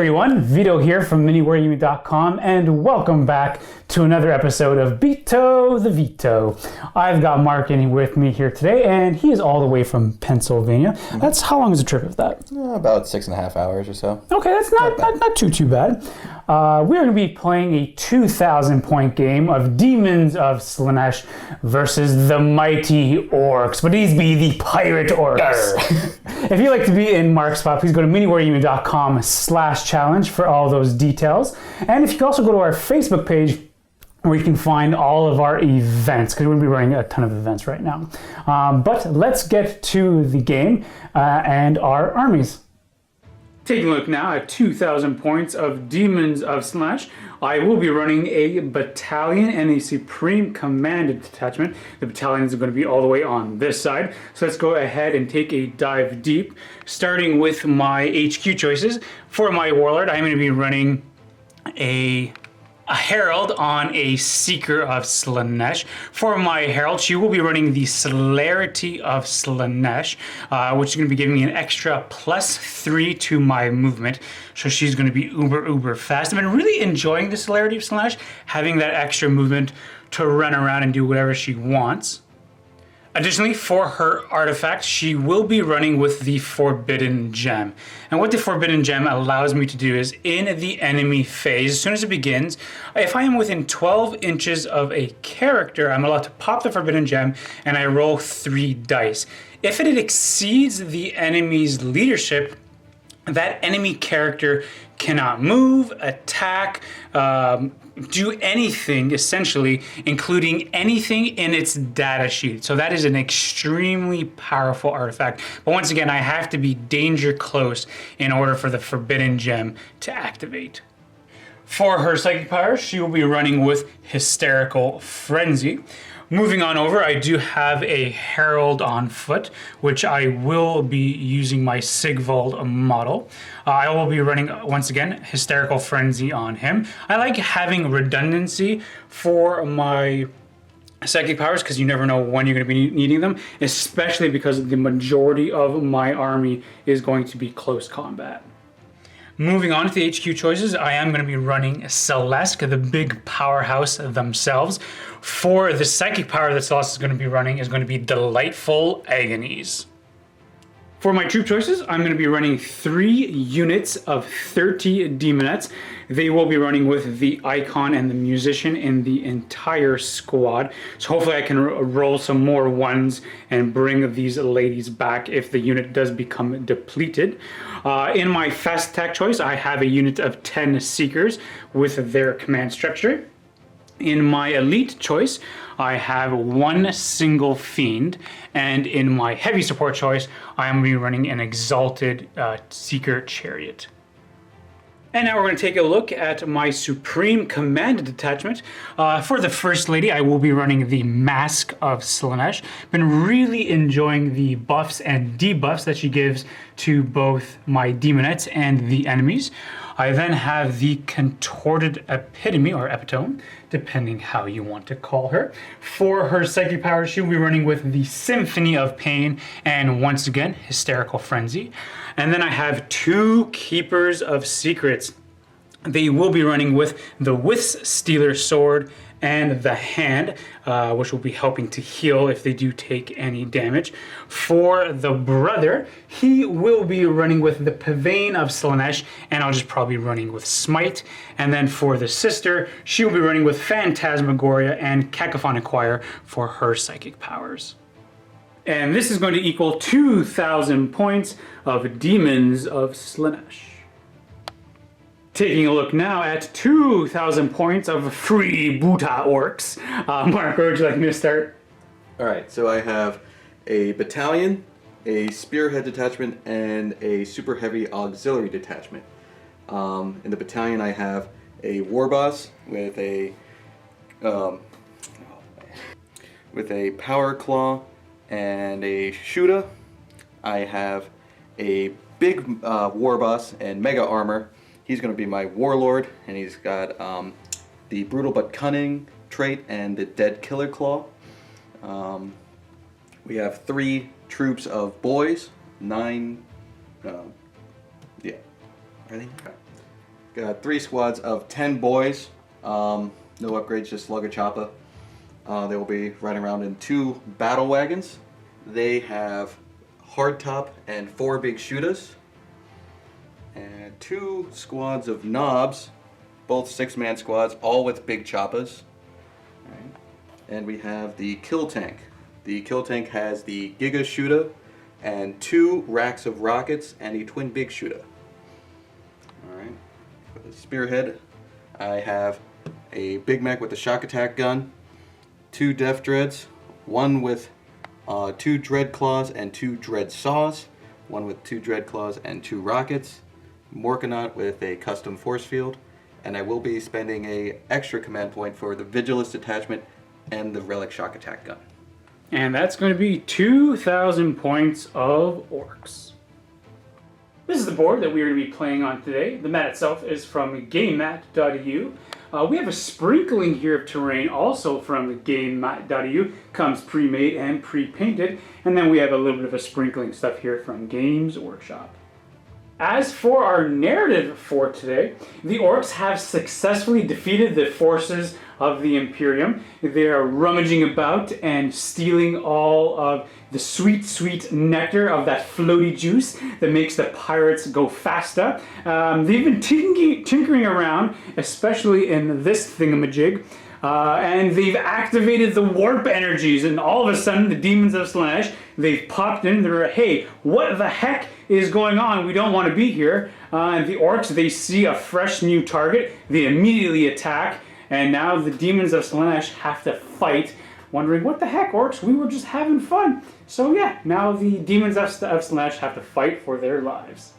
everyone, Vito here from MiniWarGaming.com, and welcome back to another episode of Beato the Vito. I've got Mark in with me here today, and he is all the way from Pennsylvania. That's how long is the trip of that? About 6.5 hours or so. Okay, that's not too bad. We're going to be playing a 2,000 point game of Daemons of Slaanesh versus the mighty Orks, but these be the pirate Orks. If you'd like to be in Mark's spot, please go to MiniWarGaming.com/challenge for all those details. And if you can also go to our Facebook page, where you can find all of our events, because we're going to be running a ton of events right now. But let's get to the game and our armies. Taking a look now at 2,000 points of Daemons of Slaanesh, I will be running a battalion and a supreme commanded detachment. The battalions are going to be all the way on this side. So let's go ahead and take a dive deep, starting with my HQ choices. For my warlord, I'm going to be running a Herald on a Seeker of Slaanesh. For my Herald, she will be running the Celerity of Slaanesh, which is going to be giving me an extra +3 to my movement. So she's going to be uber fast. I've been really enjoying the Celerity of Slaanesh, having that extra movement to run around and do whatever she wants. Additionally, for her artifact, she will be running with the Forbidden Gem. And what the Forbidden Gem allows me to do is, in the enemy phase, as soon as it begins, if I am within 12 inches of a character, I'm allowed to pop the Forbidden Gem and I roll 3 dice. If it exceeds the enemy's leadership, that enemy character cannot move, attack, do anything, essentially, including anything in its data sheet. So that is an extremely powerful artifact. But once again, I have to be danger close in order for the Forbidden Gem to activate. For her psychic powers, she will be running with Hysterical Frenzy. Moving on over, I do have a Herald on foot, which I will be using my Sigvald model. I will be running, once again, Hysterical Frenzy on him. I like having redundancy for my psychic powers because you never know when you're going to be needing them, especially because the majority of my army is going to be close combat. Moving on to the HQ choices, I am going to be running Celeste, the big powerhouse themselves. For the psychic power that Celeste is going to be running is going to be Delightful Agonies. For my troop choices, I'm going to be running 3 units of 30 Demonettes. They will be running with the Icon and the Musician in the entire squad. So hopefully I can roll some more ones and bring these ladies back if the unit does become depleted. In my fast attack choice, I have a unit of 10 Seekers with their command structure. In my elite choice, I have 1 single Fiend, and in my heavy support choice, I am going to be running an Exalted Seeker Chariot. And now we're going to take a look at my Supreme Commanded Detachment. For the First Lady, I will be running the Mask of Slaanesh. Been really enjoying the buffs and debuffs that she gives to both my Demonettes and the enemies. I then have the Contorted Epitome, or Epitome, depending how you want to call her. For her psychic powers, she will be running with the Symphony of Pain, and once again, Hysterical Frenzy. And then I have 2 Keepers of Secrets. They will be running with the Wisp Stealer Sword and the Hand, which will be helping to heal if they do take any damage. For the brother, he will be running with the Pavane of Slaanesh, and I'll just probably be running with Smite. And then for the sister, she will be running with Phantasmagoria and Cacophonic Choir for her psychic powers. And this is going to equal 2,000 points of Daemons of Slaanesh. Taking a look now at 2,000 points of Freebooter Orks. Mark, where would you like me to start? Alright, so I have a battalion, a spearhead detachment, and a super heavy auxiliary detachment. In the battalion I have a warboss with a power claw and a shooter. I have a big warboss and mega armor. He's going to be my warlord, and he's got the brutal but cunning trait and the dead killer claw. We have 3 troops of boys, 9. Yeah, ready? Got 3 squads of 10 boys. No upgrades, just Slugger Choppa. They will be riding around in 2 battle wagons. They have hardtop and 4 big shooters. And 2 squads of knobs, both 6-man squads, all with big choppas. Right. And we have the kill tank. The kill tank has the Giga shooter and 2 racks of rockets and a twin big shooter. Alright. For the spearhead, I have a Big Mac with a shock attack gun, 2 Death Dreads, one with 2 Dread Claws and 2 Dread Saws, one with 2 Dread Claws and 2 rockets, Morkanaut with a custom force field, and I will be spending a extra command point for the Vigilance detachment and the Relic shock attack gun. And that's going to be 2,000 points of Orks. This is the board that we are going to be playing on today. The mat itself is from GameMat.eu. We have a sprinkling here of terrain also from GameMat.eu. Comes pre-made and pre-painted. And then we have a little bit of a sprinkling stuff here from Games Workshop. As for our narrative for today, the Orks have successfully defeated the forces of the Imperium. They are rummaging about and stealing all of the sweet, sweet nectar of that floaty juice that makes the pirates go faster. They've been tinkering around, especially in this thingamajig. And they've activated the warp energies, and all of a sudden the Daemons of Slaanesh, they've popped in. They're, hey, what the heck is going on? We don't want to be here. And the Orks, they see a fresh new target. They immediately attack, and now the Daemons of Slaanesh have to fight, wondering, what the heck, Orks? We were just having fun. So yeah, now the Daemons of Slaanesh have to fight for their lives.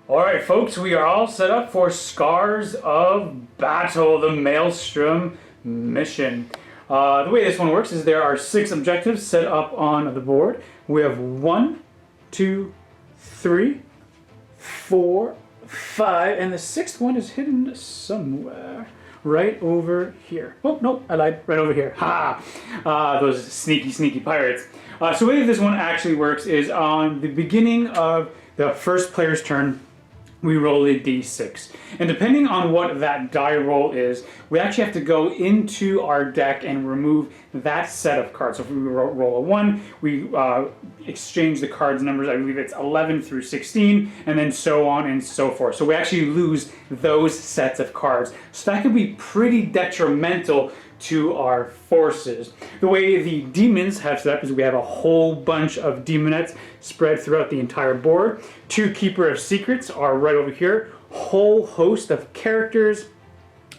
Alright folks, we are all set up for Scars of Battle, the Maelstrom mission. The way this one works is there are 6 objectives set up on the board. We have 1, 2, 3, 4, 5, and the 6th one is hidden somewhere. Right over here. Oh, no, I lied. Right over here. Ha! Those sneaky, sneaky pirates. So the way this one actually works is on the beginning of the first player's turn, we roll a d6. And depending on what that die roll is, we actually have to go into our deck and remove that set of cards. So if we roll a 1, we exchange the cards numbers. I believe it's 11 through 16, and then so on and so forth. So we actually lose those sets of cards. So that could be pretty detrimental to our forces. The way the demons have set up is we have a whole bunch of demonettes spread throughout the entire board. 2 Keeper of Secrets are right over here. Whole host of characters.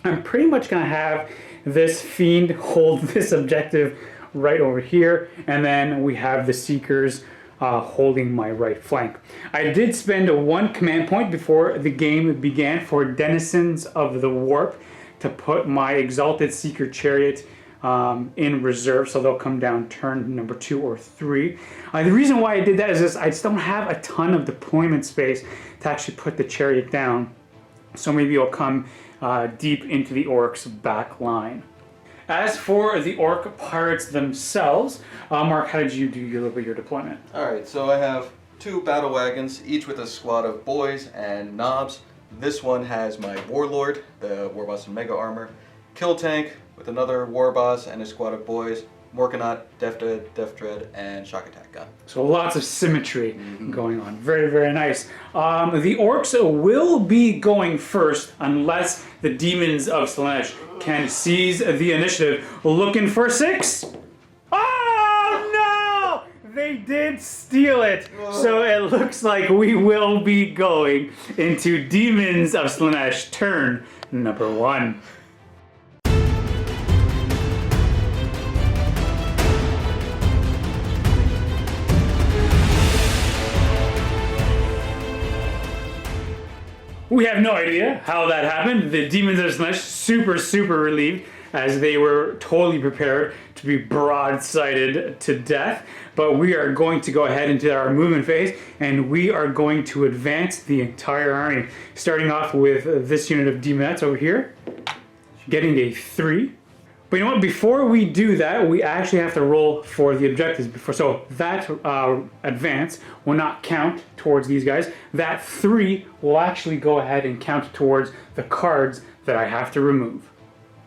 I'm pretty much going to have this fiend hold this objective right over here, and then we have the Seekers holding my right flank. I did spend 1 command point before the game began for Denizens of the Warp to put my Exalted Seeker Chariot in reserve, so they'll come down turn number 2 or 3. The reason why I did that is this: I just don't have a ton of deployment space to actually put the chariot down, so maybe it'll come deep into the Orcs' back line. As for the Orc pirates themselves, Mark, how did you do your deployment? Alright, so I have 2 battle wagons, each with a squad of boys and knobs. This one has my Warlord, the Warboss in Mega Armor, Kill Tank with another Warboss and a squad of boys, Morkanaut, Death Dread, and Shock Attack Gun. So lots of symmetry going on. Very, very nice. The Orcs will be going first unless the Daemons of Slaanesh can seize the initiative. Looking for 6. Oh no! They did steal it. So it looks like we will be going into Daemons of Slaanesh turn number 1. We have no idea how that happened. The Daemons of Slaanesh super relieved, as they were totally prepared to be broadsided to death. But we are going to go ahead into our movement phase, and we are going to advance the entire army. Starting off with this unit of demonettes over here, getting a 3. But you know what? Before we do that, we actually have to roll for the objectives. So that advance will not count towards these guys. That 3 will actually go ahead and count towards the cards that I have to remove.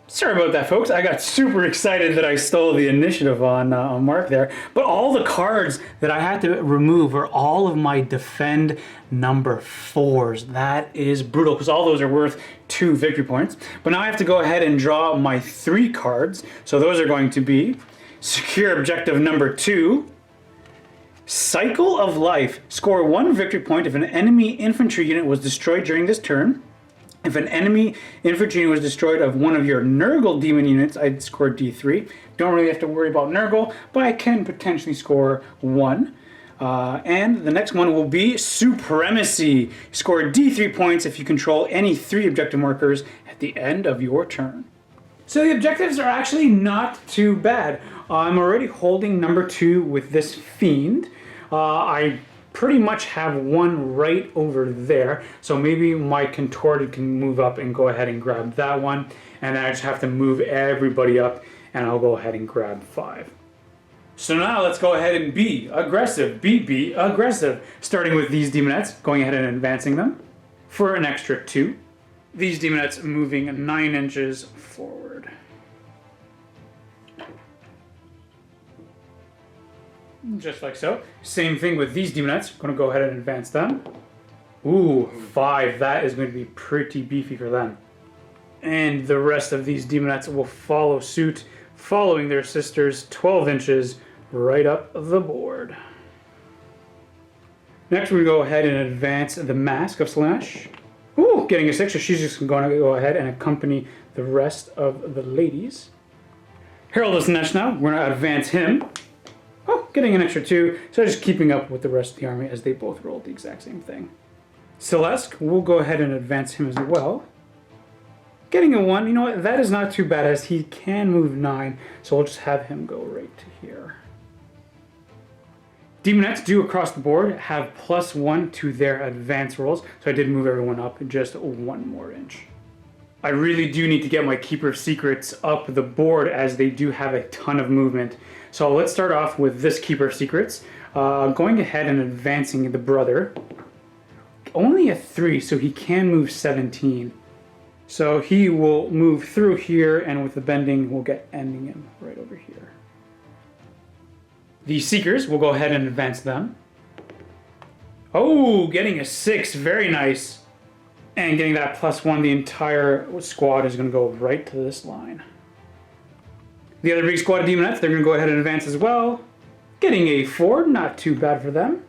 Sorry about that, folks. I got super excited that I stole the initiative on Mark there. But all the cards that I had to remove are all of my defend number 4s. That is brutal because all those are worth 2 victory points. But now I have to go ahead and draw my 3 cards. So those are going to be secure objective number 2. Cycle of Life. Score 1 victory point if an enemy infantry unit was destroyed during this turn. If an enemy infantry unit was destroyed of one of your Nurgle demon units, I'd score D3. Don't really have to worry about Nurgle, but I can potentially score 1. And the next one will be Supremacy. Score D3 points if you control any 3 objective markers at the end of your turn. So the objectives are actually not too bad. I'm already holding number 2 with this Fiend. I pretty much have one right over there, so maybe my contorted can move up and go ahead and grab that one, and then I just have to move everybody up and I'll go ahead and grab 5. So now let's go ahead and be aggressive, be aggressive, starting with these demonettes, going ahead and advancing them for an extra 2. These demonettes moving 9 inches forward. Just like so. Same thing with these demonettes. Going to go ahead and advance them. Ooh, 5. That is going to be pretty beefy for them. And the rest of these demonettes will follow suit, following their sisters 12 inches right up the board. Next, we go ahead and advance the Mask of Slaanesh. Ooh, getting a 6, so she's just going to go ahead and accompany the rest of the ladies. Herald of Slaanesh now. We're going to advance him. Oh, getting an extra 2, so just keeping up with the rest of the army as they both rolled the exact same thing. Celeste, we'll go ahead and advance him as well. Getting a 1, you know what, that is not too bad as he can move 9, so we'll just have him go right to here. Demonettes do across the board have +1 to their advance rolls, so I did move everyone up just 1 more inch. I really do need to get my Keeper of Secrets up the board as they do have a ton of movement. So let's start off with this Keeper of Secrets. Going ahead and advancing the brother. Only a 3, so he can move 17. So he will move through here, and with the bending, we'll get ending him right over here. The Seekers, we'll go ahead and advance them. Oh, getting a 6, very nice. And getting that +1, the entire squad is going to go right to this line. The other big squad of Demonettes, they're going to go ahead and advance as well. Getting a 4, not too bad for them.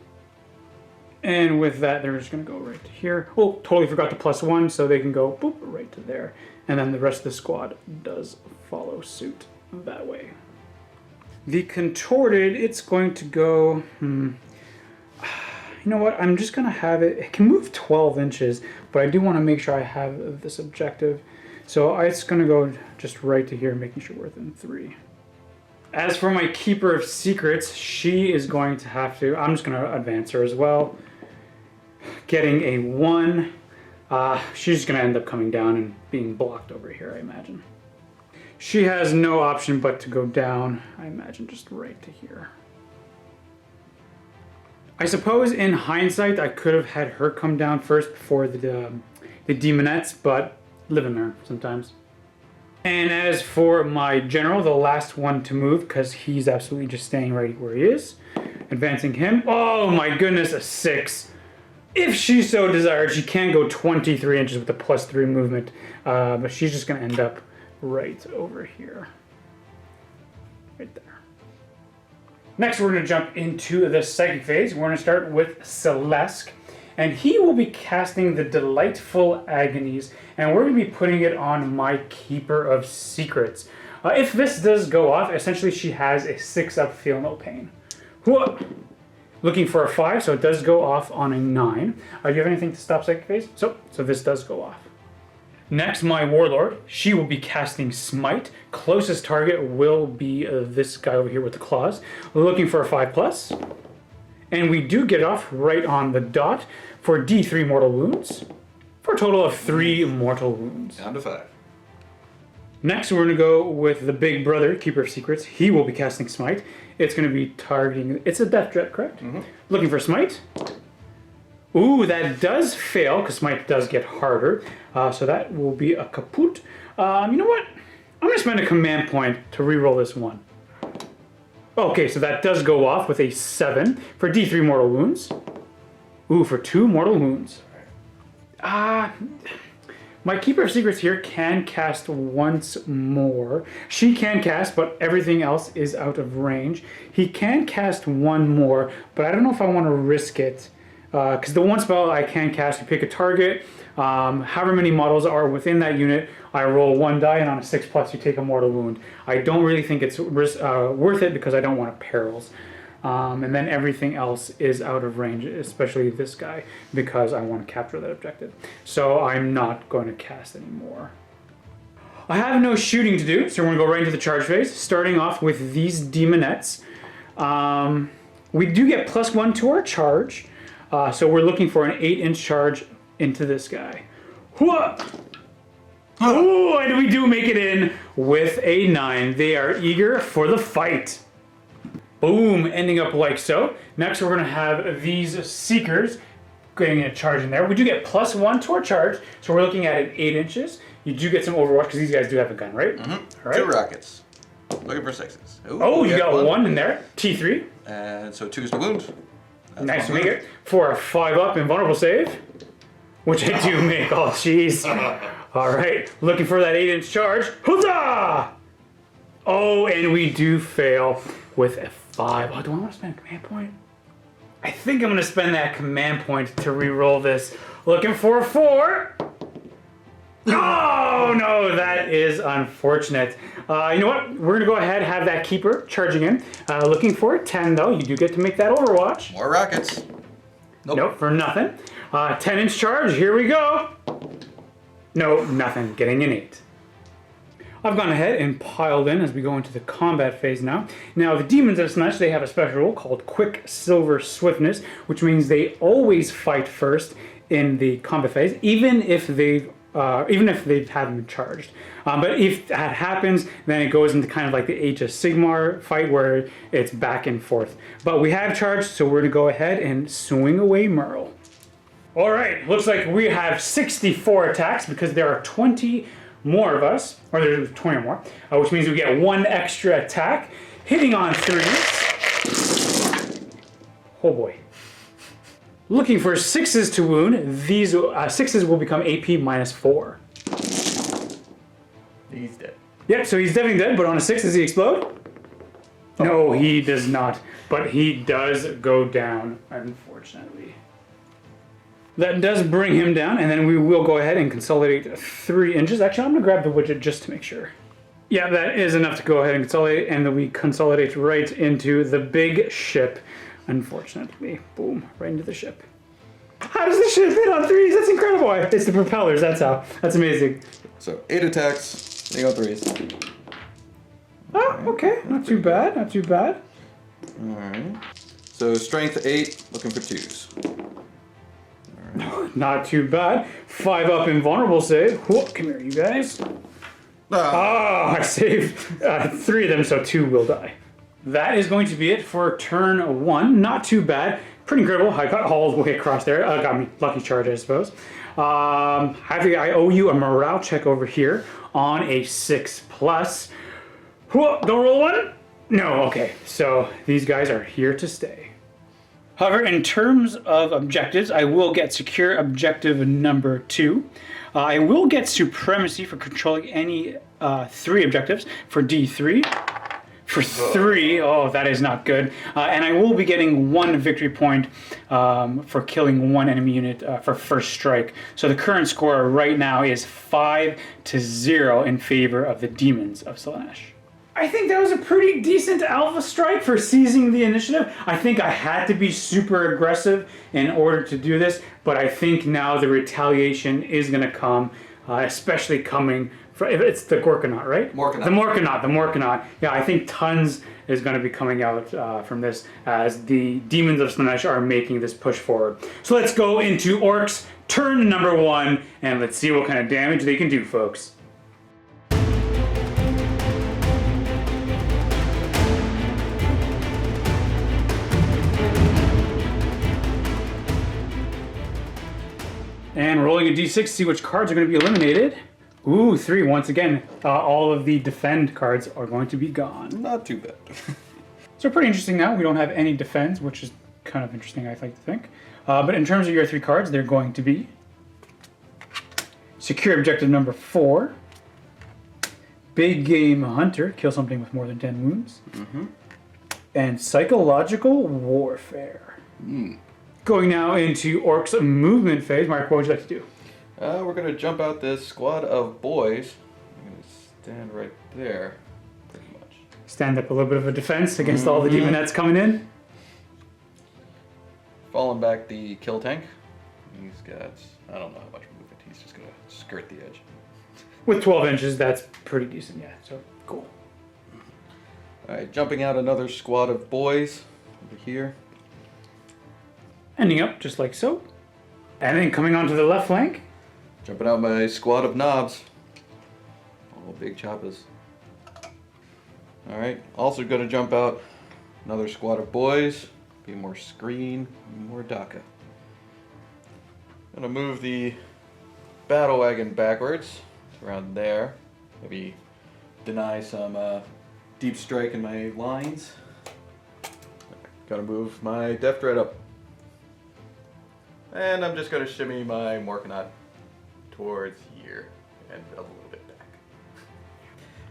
And with that, they're just going to go right to here. Oh, totally forgot the +1, so they can go boop right to there. And then the rest of the squad does follow suit that way. The Contorted, it's going to go... You know what, I'm just going to have it... It can move 12 inches, but I do want to make sure I have this objective. So it's going to go just right to here, making sure we're within 3. As for my Keeper of Secrets, she is going to have to... I'm just going to advance her as well. Getting a 1. She's just going to end up coming down and being blocked over here, I imagine. She has no option but to go down, I imagine, just right to here. I suppose in hindsight, I could have had her come down first before the Demonettes, but live in there sometimes. And as for my general, the last one to move, because he's absolutely just staying right where he is, advancing him. Oh my goodness, a 6. If she so desired, she can go 23 inches with the +3 movement, but she's just going to end up right over here. Right there. Next, we're going to jump into the psychic phase. We're going to start with Celeste, and he will be casting the Delightful Agonies, and we're going to be putting it on my Keeper of Secrets. If this does go off, essentially she has a 6-up Feel No Pain. Whoa. Looking for a 5, so it does go off on a 9. Do you have anything to stop psychic phase? So this does go off. Next, my Warlord, she will be casting Smite. Closest target will be this guy over here with the claws. Looking for a 5+. And we do get off right on the dot for D3 mortal wounds. For a total of 3 mortal wounds. Down to 5. Next, we're going to go with the big brother, Keeper of Secrets. He will be casting Smite. It's going to be targeting... It's a Death Dread, correct? Mm-hmm. Looking for Smite. Ooh, that does fail, because Smite does get harder. So that will be a kaput. You know what? I'm going to spend a command point to reroll this one. Okay, so that does go off with a 7 for D3 mortal wounds. Ooh, for 2 mortal wounds. My Keeper of Secrets here can cast once more. She can cast, but everything else is out of range. He can cast one more, but I don't know if I want to risk it. Because the one spell I can cast, you pick a target, however many models are within that unit, I roll 1 die, and on a 6+, you take a mortal wound. I don't really think it's worth it because I don't want perils. And then everything else is out of range, especially this guy, because I want to capture that objective. So I'm not going to cast anymore. I have no shooting to do, so we're going to go right into the charge phase, starting off with these demonettes. We do get +1 to our charge, so we're looking for an 8-inch charge into this guy. Oh, and we do make it in with a 9. They are eager for the fight. Boom, ending up like so. Next, we're going to have these Seekers getting a charge in there. We do get +1 to our charge, so we're looking at an 8 inches. You do get some Overwatch, because these guys do have a gun, right? Mm-hmm. All right. 2 rockets. Looking for 6s. Ooh, oh, you got one in there. T3. And so 2 is the wound. That's nice to make it. For a 5-up invulnerable save, which I do make. Oh, jeez. All right, looking for that 8-inch charge. Huzzah! Oh, and we do fail with a 5. Oh, do I want to spend a command point? I think I'm going to spend that command point to re-roll this. Looking for a 4. Oh, no, that is unfortunate. You know what? We're going to go ahead and have that Keeper charging in. Looking for a 10, though. You do get to make that Overwatch. More rockets. Nope, for nothing. 10-inch charge. Here we go. No, nothing. Getting an 8. I've gone ahead and piled in as we go into the combat phase now. Now, the Demons of Slaanesh, they have a special rule called Quicksilver Swiftness, which means they always fight first in the combat phase, even if they haven't been charged. But if that happens, then it goes into kind of like the Age of Sigmar fight where it's back and forth. But we have charged, so we're going to go ahead and swing away Merle. All right, looks like we have 64 attacks because there are 20 more of us, or there's 20 or more, which means we get 1 extra attack. Hitting on 3s. Oh boy. Looking for 6s to wound. These 6s will become AP -4. He's dead. Yep, so he's definitely dead, but on a 6, does he explode? Oh. No, he does not. But he does go down, unfortunately. That does bring him down, and then we will go ahead and consolidate 3 inches. Actually, I'm going to grab the widget just to make sure. Yeah, that is enough to go ahead and consolidate, and then we consolidate right into the big ship, unfortunately. Boom, right into the ship. How does the ship hit on 3s? That's incredible. It's the propellers, that's how. That's amazing. So 8 attacks, hitting on 3s. Oh, okay, not too bad, not too bad. Alright. So strength 8, looking for 2s. Not too bad. 5-up invulnerable save. Whoa, come here, you guys. I saved 3 of them, so 2 will die. That is going to be it for turn 1. Not too bad. Pretty incredible. I got all the way across there. Got me lucky charge, I suppose. I owe you a morale check over here on a 6+. Whoa, don't roll 1? No, okay. So these guys are here to stay. However, in terms of objectives, I will get secure objective number 2. I will get supremacy for controlling any 3 objectives for D3. For 3, oh, that is not good. And I will be getting 1 victory point for killing 1 enemy unit for first strike. So the current score right now is 5-0 in favor of the Demons of Slaanesh. I think that was a pretty decent alpha strike for seizing the initiative. I think I had to be super aggressive in order to do this, but I think now the retaliation is going to come, especially coming from, it's the Gorkanaut, right? Morkanaut. The Morkanaut. Yeah, I think tons is going to be coming out from this as the Demons of Slaanesh are making this push forward. So let's go into Orks, turn number 1, and let's see what kind of damage they can do, folks. And rolling a d6 to see which cards are going to be eliminated. Ooh, 3. Once again, all of the defend cards are going to be gone. Not too bad. So pretty interesting now. We don't have any defense, which is kind of interesting, I like to think. But in terms of your 3 cards, they're going to be Secure Objective number 4, Big Game Hunter, kill something with more than 10 wounds, and Psychological Warfare. Going now into Orks movement phase. Mark, what would you like to do? We're going to jump out this squad of boys. I'm going to stand right there, pretty much. Stand up a little bit of a defense against all the demonettes coming in. Falling back the kill tank. He's got, I don't know how much movement. He's just going to skirt the edge. With 12 inches, that's pretty decent, yeah. So, cool. Alright, jumping out another squad of boys over here. Ending up just like so. And then coming onto the left flank. Jumping out my squad of knobs. All big choppers. Alright, also going to jump out another squad of boys. Be more screen, more DACA. Gonna move the battle wagon backwards. It's around there. Maybe deny some deep strike in my lines. Gotta move my Death Dread up. And I'm just gonna shimmy my Morkanaut towards here and a little bit back.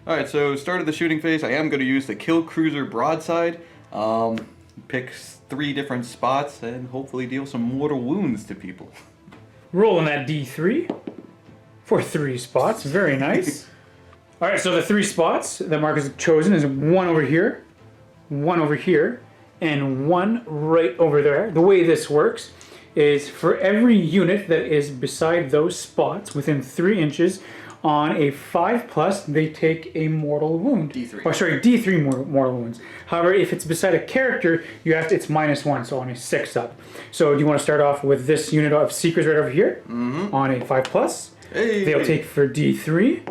Alright, so start of the shooting phase, I am gonna use the Kill Cruiser Broadside. Pick 3 different spots and hopefully deal some mortal wounds to people. Rolling that d3 for 3 spots. Very nice. All right, so the 3 spots that Mark has chosen is 1 over here, 1 over here, and 1 right over there. The way this works is for every unit that is beside those spots within 3 inches on a 5+, they take a mortal wound. D3. Oh, sorry, D3 mortal wounds. However, if it's beside a character, you have to, it's -1, so on a 6 up. So do you want to start off with this unit of Seekers right over here on a 5+? Hey. They'll take for D3.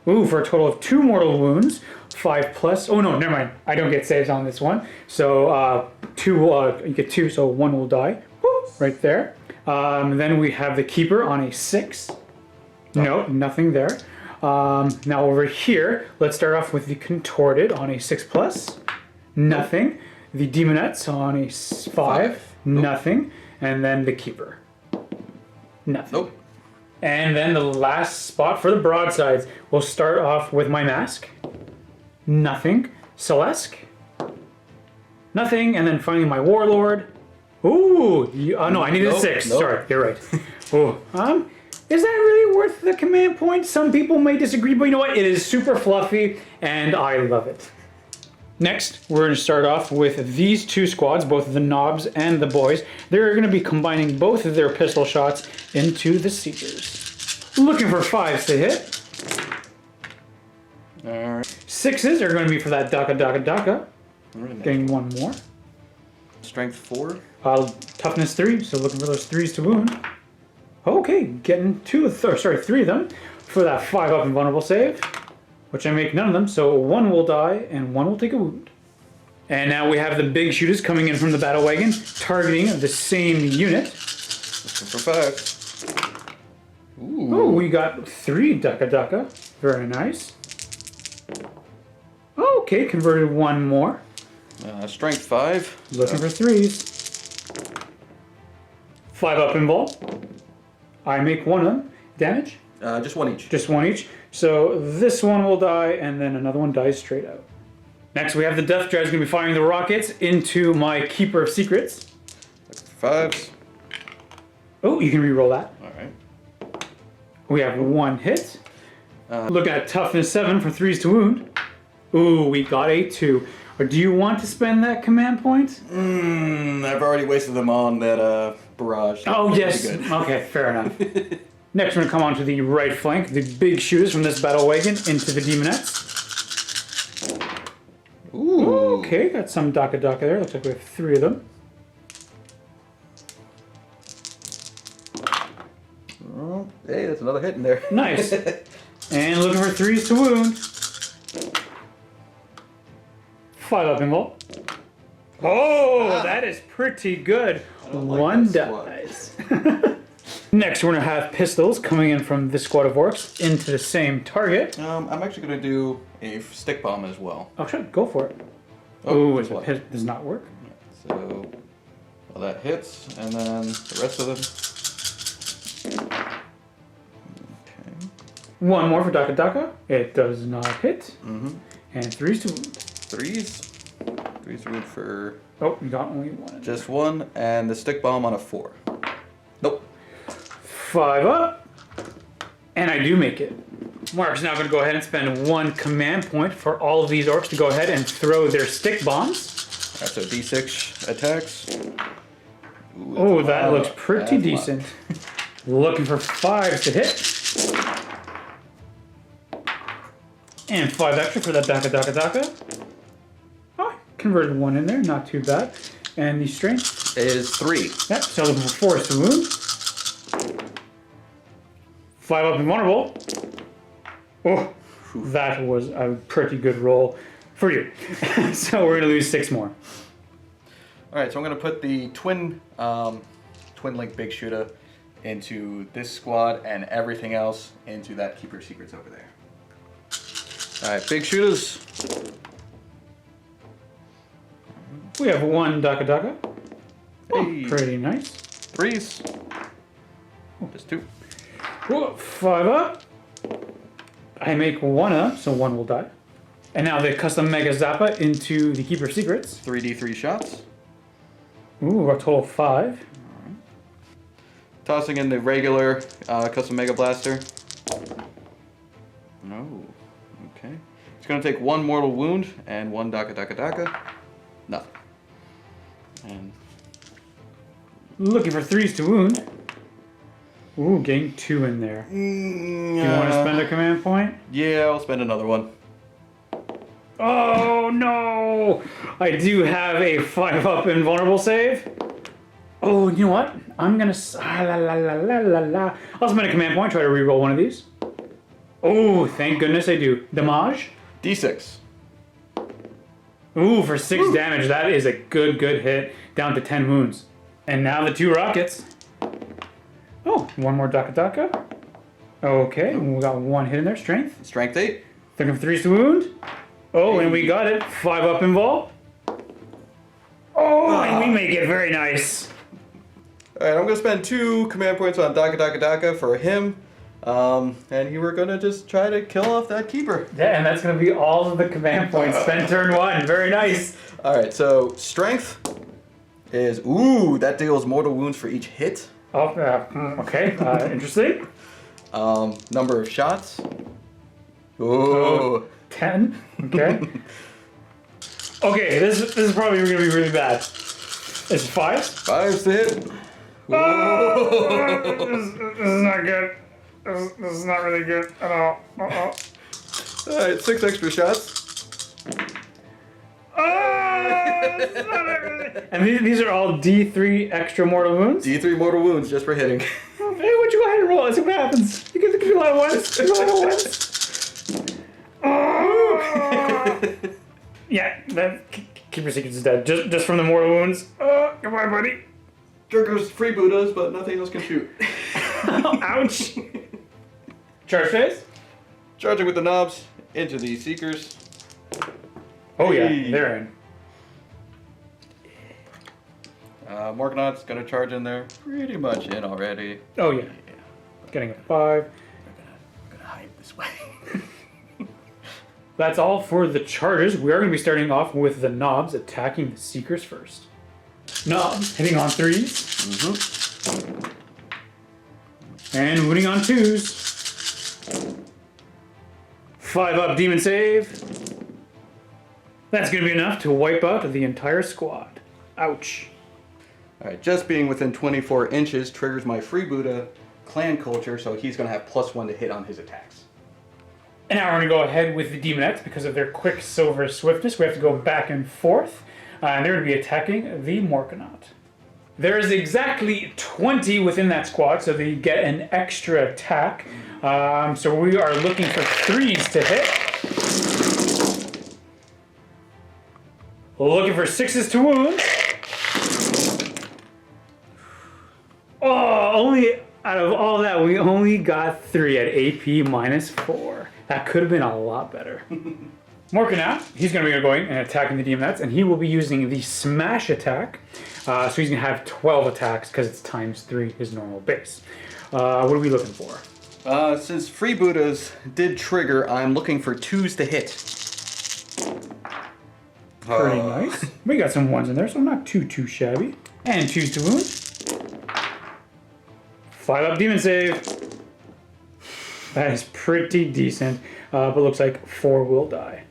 Ooh, for a total of 2 mortal wounds, 5+. Oh no, never mind. I don't get saves on this one. So 2, you get 2, so 1 will die. Woo, right there. Then we have the Keeper on a 6. No, nothing there. Now over here, let's start off with the Contorted on a 6+. Nothing. The Demonettes on a 5. Nothing. And then the Keeper. Nothing. Nope. And then the last spot for the broadsides, we'll start off with my Mask. Nothing. Celeste. Nothing. And then finally my Warlord. Ooh. No, I needed a 6. Nope. Sorry, you're right. Ooh. Is that really worth the command point? Some people may disagree, but you know what? It is super fluffy, and I love it. Next, we're going to start off with these 2 squads, both the Knobs and the Boys. They're going to be combining both of their pistol shots into the Seekers. Looking for 5s to hit. Alright. 6s are going to be for that DACA. Getting 1 more. Strength 4. Toughness 3, so looking for those 3s to wound. Okay, getting 3 of them for that 5 up invulnerable save, which I make none of them, so 1 will die and 1 will take a wound. And now we have the big shooters coming in from the battle wagon, targeting the same unit. Looking for 5. Ooh. Oh, we got 3 DACA. Very nice. Okay, converted 1 more. Strength 5. Looking for 3s. 5 up invul. I make 1 of them. Damage? Just 1 each. Just 1 each. So this one will die, and then another one dies straight out. Next, we have the Death Dread is going to be firing the rockets into my Keeper of Secrets. Looking for 5s. Oh, you can re-roll that. Alright. We have 1 hit. Look at Toughness 7 for 3s to wound. Ooh, we got a 2. Or do you want to spend that command point? I've already wasted them on that barrage. Oh, yes. Good. Okay, fair enough. Next, we're going to come onto the right flank, the big shooters from this battle wagon into the Demonettes. Ooh. Okay, got some DACA there. Looks like we have 3 of them. Oh, hey, that's another hit in there. Nice. And looking for 3s to wound. 5 up invul. Oh, that is pretty good. I don't like 1 that squad. dies. Next, we're going to have pistols coming in from this squad of orcs into the same target. I'm actually going to do a stick bomb as well. Oh, sure, go for it. Oh, If it does not work. So, well, that hits, and then the rest of them. Okay. One more for Daka Daka. It does not hit. And 3's to wound. Threes to wound for Oh, you got only one. just one, and the stick bomb on a 4. Nope. 5 up. And I do make it. Mark's now going to go ahead and spend 1 command point for all of these orcs to go ahead and throw their stick bombs. Alright, so D6 attacks. Ooh, Oh, that looks pretty That's a lot. decent. Looking for 5s to hit. And 5 extra for that Daka Daka Daka. Oh, converted 1 in there, not too bad. And the strength Is 3. Yep, so looking for 4s to wound. 5 up invulnerable. Oh, that was a pretty good roll for you. So we're gonna lose 6 more. Alright, so I'm going to put the twin link big shooter into this squad and everything else into that Keeper Secrets over there. Alright, big shooters. We have 1 Daka Daka. Oh, Hey. pretty nice. 3s. Just 2. Whoa, 5 up. I make 1 up, so 1 will die. And now the custom Mega Zappa into the Keeper Secrets. 3d3 shots. Ooh, a total of 5. Tossing in the regular custom Mega Blaster. No. Okay. It's going to take 1 mortal wound and 1 Daka Daka Daka. Nothing. And Looking for 3s to wound. Ooh, getting 2 in there. Do you want to spend a command point? Yeah, I'll spend another one. Oh no! I do have a 5 up invulnerable save. Oh, you know what? I'm gonna I'll spend a command point, try to reroll one of these. Oh, thank goodness I do. Damage. D6. Ooh, for 6 damage, that is a good hit. Down to 10 wounds. And now the 2 rockets. Oh, 1 more Daka Daka. Okay, we got 1 hit in there. Strength. Strength 8. Looking for 3s to wound. Oh, and we got it. 5 up invul. Oh, and we make it very nice. Alright, I'm going to spend 2 command points on Daka Daka Daka for him. And you were going to just try to kill off that keeper. Yeah, and that's going to be all of the command points. Spend turn 1. Very nice. Alright, so strength is, ooh, that deals mortal wounds for each hit. Oh, okay. Interesting. Number of shots. Ooh. 10. Okay. Okay, this is probably going to be really bad. Is it 5? 5 to hit. Oh, this is not good. This is not really good at all. Alright, 6 extra shots. Oh, this is not everything. And these are all D3 extra mortal wounds? D3 mortal wounds just for hitting. Hey, why don't you go ahead and roll? Let's see what happens. You can do a lot of ones. Do a lot of ones. Oh. Yeah, that Keeper Secrets is dead. Just from the mortal wounds. Oh, goodbye, buddy. Triggers free Buddhas, but nothing else can shoot. Ouch. Charge phase? Charging with the knobs into the Seekers. Oh yeah, Hey. they're in. Morganaut's gonna charge in there. Pretty much in already. Oh yeah. Getting a 5. I'm gonna hide this way. That's all for the charges. We are going to be starting off with the knobs attacking the Seekers first. Knobs hitting on 3s. And wounding on 2s. 5 up demon save. That's going to be enough to wipe out the entire squad. Ouch. Alright, just being within 24 inches triggers my Freebooter clan culture, so he's gonna have +1 to hit on his attacks. And now we're going to go ahead with the Demonettes because of their quick silver swiftness. We have to go back and forth. And they're going to be attacking the Morganaut. There is exactly 20 within that squad, so they get an extra attack. So we are looking for 3s to hit. Looking for 6s to wound. Oh, only Out of all that, we only got 3 at AP -4. That could have been a lot better. Morka now, he's going to be going and attacking the Demonettes, and he will be using the Smash attack. So he's going to have 12 attacks because it's ×3 his normal base. What are we looking for? Since freebooters did trigger, I'm looking for 2s to hit. Pretty nice. We got some 1s in there, so not too shabby. And 2s to wound. 5 up demon save. That is pretty decent, but looks like 4 will die.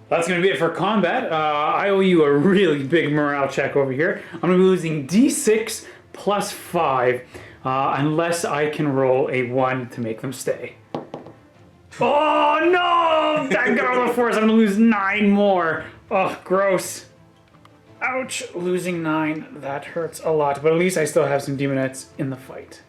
That's going to be it for combat. I owe you a really big morale check over here. I'm going to be losing D6 plus 5 unless I can roll a 1 to make them stay. Oh no! That got all the force. I'm going to lose 9 more. Oh, gross. Ouch. Losing 9. That hurts a lot, but at least I still have some Demonettes in the fight.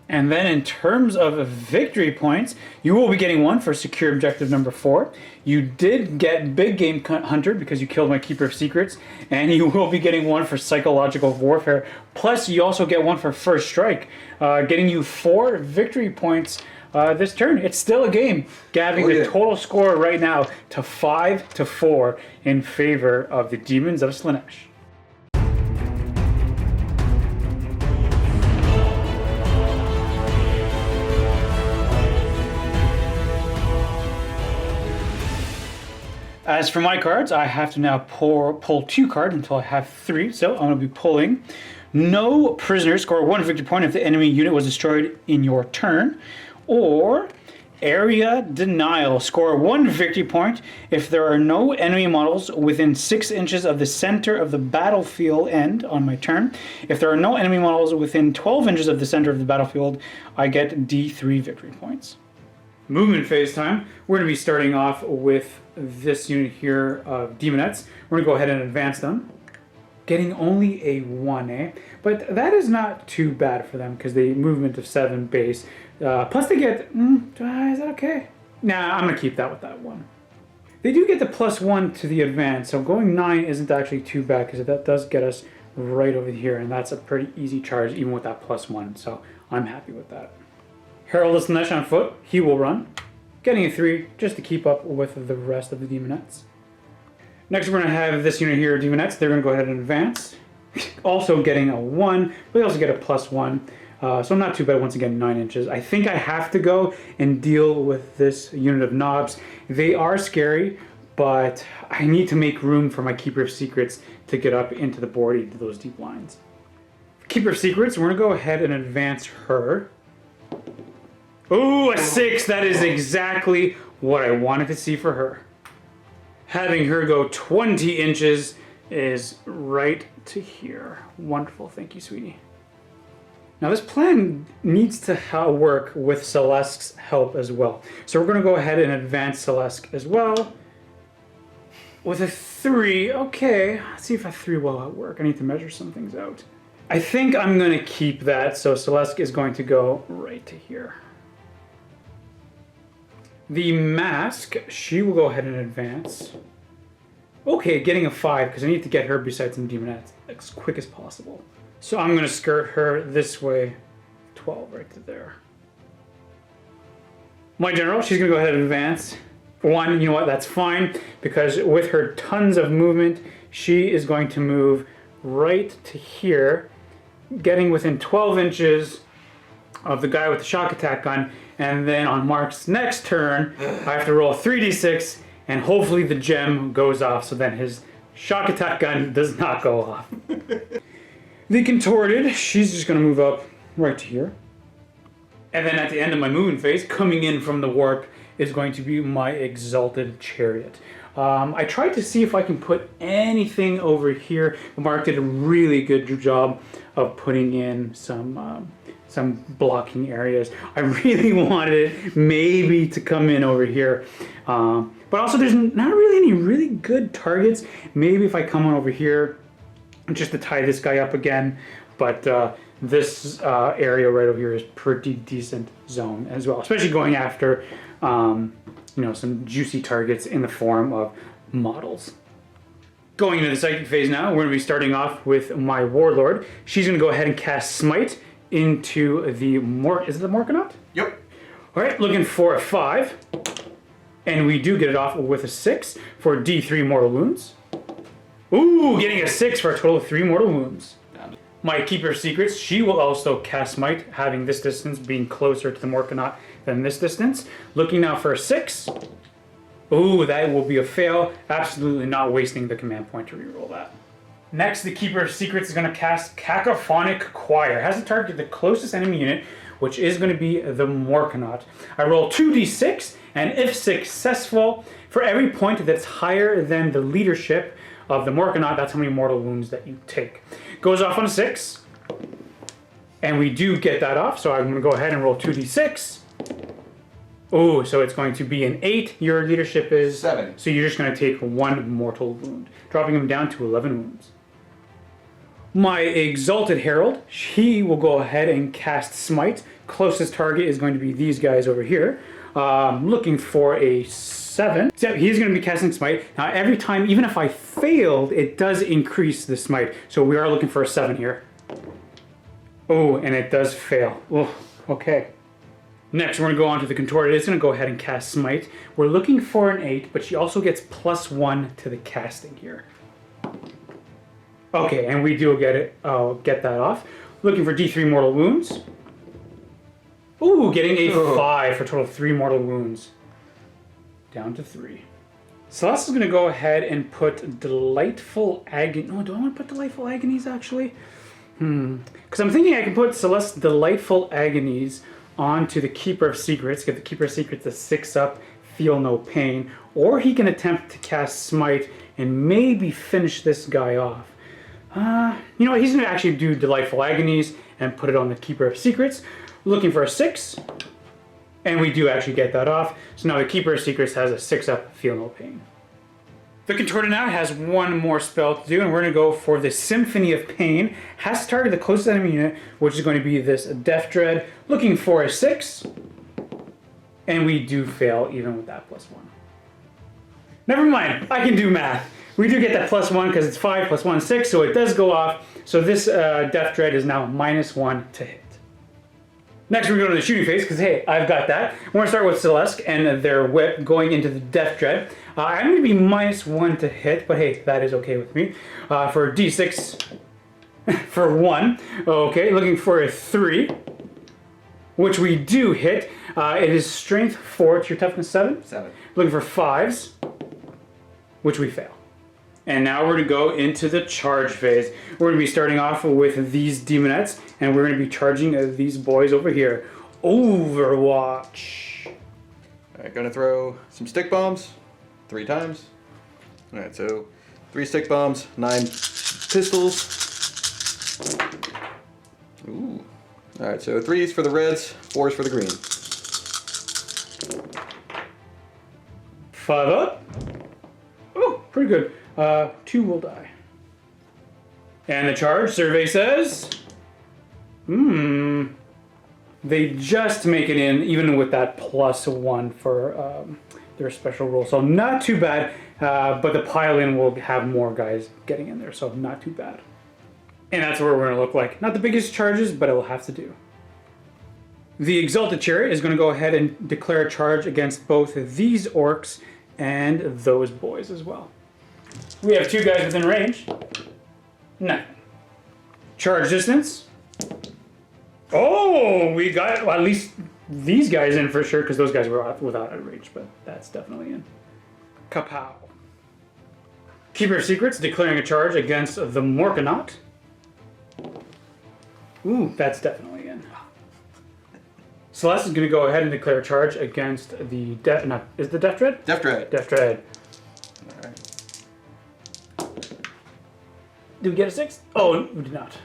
And then in terms of victory points, you will be getting 1 for secure objective number 4. You did get Big Game Hunter because you killed my Keeper of Secrets, and you will be getting 1 for psychological warfare. Plus, you also get 1 for First Strike, getting you 4 victory points this turn. It's still a game, gathering the total score right now to 5-4 in favor of the Daemons of Slaanesh. As for my cards, I have to now pull 2 cards until I have 3. So I'm going to be pulling No Prisoners, score 1 victory point if the enemy unit was destroyed in your turn. Or Area Denial, score 1 victory point if there are no enemy models within 6 inches of the center of the battlefield end on my turn. If there are no enemy models within 12 inches of the center of the battlefield, I get D3 victory points. Movement phase time. We're going to be starting off with this unit here of Demonettes. We're going to go ahead and advance them. Getting only a 1, but that is not too bad for them because they movement of 7 base. Plus they get, is that okay? Nah, I'm going to keep that with that 1. They do get the +1 to the advance, so going 9 isn't actually too bad because that does get us right over here, and that's a pretty easy charge even with that +1, so I'm happy with that. Herald of Slaanesh on foot, he will run. Getting a 3 just to keep up with the rest of the Demonettes. Next we're going to have this unit here, Demonettes. They're going to go ahead and advance. Also getting a 1, but they also get a +1. So not too bad, once again, 9 inches. I think I have to go and deal with this unit of knobs. They are scary, but I need to make room for my Keeper of Secrets to get up into the board into those deep lines. Keeper of Secrets, we're going to go ahead and advance her. Ooh, a 6! That is exactly what I wanted to see for her. Having her go 20 inches is right to here. Wonderful, thank you, sweetie. Now this plan needs to work with Celeste's help as well. So we're going to go ahead and advance Celeste as well. With a 3, okay, let's see if a 3 will work. I need to measure some things out. I think I'm going to keep that, so Celeste is going to go right to here. The Mask, she will go ahead and advance. Okay, getting a 5, because I need to get her beside some Demonettes as quick as possible. So I'm going to skirt her this way, 12 right to there. My General, she's going to go ahead and advance. For 1, you know what, that's fine, because with her tons of movement, she is going to move right to here, getting within 12 inches of the guy with the shock attack gun, and then on Mark's next turn, I have to roll 3d6, and hopefully the gem goes off, so then his shock attack gun does not go off. The Contorted, she's just going to move up right to here. And then at the end of my movement phase, coming in from the warp, is going to be my Exalted Chariot. I tried to see if I can put anything over here. Mark did a really good job of putting in some blocking areas. I really wanted it maybe to come in over here. But also there's not really any really good targets. Maybe if I come on over here just to tie this guy up again. But this area right over here is pretty decent zone as well. Especially going after some juicy targets in the form of models. Going into the psychic phase now, we're going to be starting off with my Warlord. She's going to go ahead and cast Smite into the is it the Morkanaut? Yep. All right, looking for a 5. And we do get it off with a 6 for D3 mortal wounds. Ooh, getting a 6 for a total of 3 mortal wounds. My Keeper of Secrets, she will also cast Smite, having this distance being closer to the Morkanaut than this distance. Looking now for a 6. Ooh, that will be a fail. Absolutely not wasting the command point to reroll that. Next, the Keeper of Secrets is going to cast Cacophonic Choir. It has to target the closest enemy unit, which is going to be the Morkanaut. I roll 2d6, and if successful, for every point that's higher than the leadership of the Morkanaut, that's how many mortal wounds that you take. Goes off on a 6, and we do get that off, so I'm going to go ahead and roll 2d6. Oh, so it's going to be an 8. Your leadership is 7. So you're just going to take 1 mortal wound, dropping him down to 11 wounds. My Exalted Herald, he will go ahead and cast Smite. Closest target is going to be these guys over here. Looking for a 7. So he's going to be casting Smite. Now every time, even if I failed, it does increase the Smite. So we are looking for a 7 here. Oh, and it does fail. Oh, okay. Next, we're going to go on to the Contorted. It's going to go ahead and cast Smite. We're looking for an 8, but she also gets +1 to the casting here. Okay, and we do get it. Get that off. Looking for D3 mortal wounds. Ooh, getting a 5 for a total of 3 mortal wounds. Down to 3. Celeste is going to go ahead and put Delightful Agony. Oh, do I want to put Delightful Agonies actually? Because I'm thinking I can put Celeste's Delightful Agonies onto the Keeper of Secrets, get the Keeper of Secrets to 6 up, feel no pain, or he can attempt to cast Smite and maybe finish this guy off. You know what, he's going to actually do Delightful Agonies and put it on the Keeper of Secrets. Looking for a 6, and we do actually get that off. So now the Keeper of Secrets has a 6 up, feel no pain. The Contorted now has 1 more spell to do, and we're going to go for the Symphony of Pain. Has to target the closest enemy unit, which is going to be this Death Dread. Looking for a 6, and we do fail even with that +1. Never mind, I can do math. We do get that +1 because it's 5 + 1 6, so it does go off. So this Death Dread is now -1 to hit. Next, we're going to the Shooting Phase because, hey, I've got that. We're going to start with Celeste and their whip going into the Death Dread. I'm going to be -1 to hit, but hey, that is okay with me. For D6, for 1. Okay, looking for a 3, which we do hit. It is Strength 4. It's your Toughness 7? 7. Looking for 5s, which we fail. And now we're going to go into the charge phase. We're going to be starting off with these demonettes, and we're going to be charging these boys over here. Overwatch. All right, going to throw some stick bombs 3 times. All right, so 3 stick bombs, 9 pistols. Ooh. All right, so 3s for the reds, 4s for the green. 5 up. Oh, pretty good. 2 will die. And the charge survey says, they just make it in, even with that +1 for their special roll. So not too bad, but the pile-in will have more guys getting in there, so not too bad. And that's what we're going to look like. Not the biggest charges, but it will have to do. The Exalted Chariot is going to go ahead and declare a charge against both these orcs and those boys as well. We have 2 guys within range. Nothing. Charge distance. Oh, we got at least these guys in for sure, because those guys were without a range, but that's definitely in. Kapow. Keeper of Secrets declaring a charge against the Morkanaut. Ooh, that's definitely in. Celeste is going to go ahead and declare a charge against the is the Death Dread? Death Dread. Death Dread. All right. Did we get a 6? Oh, we did not.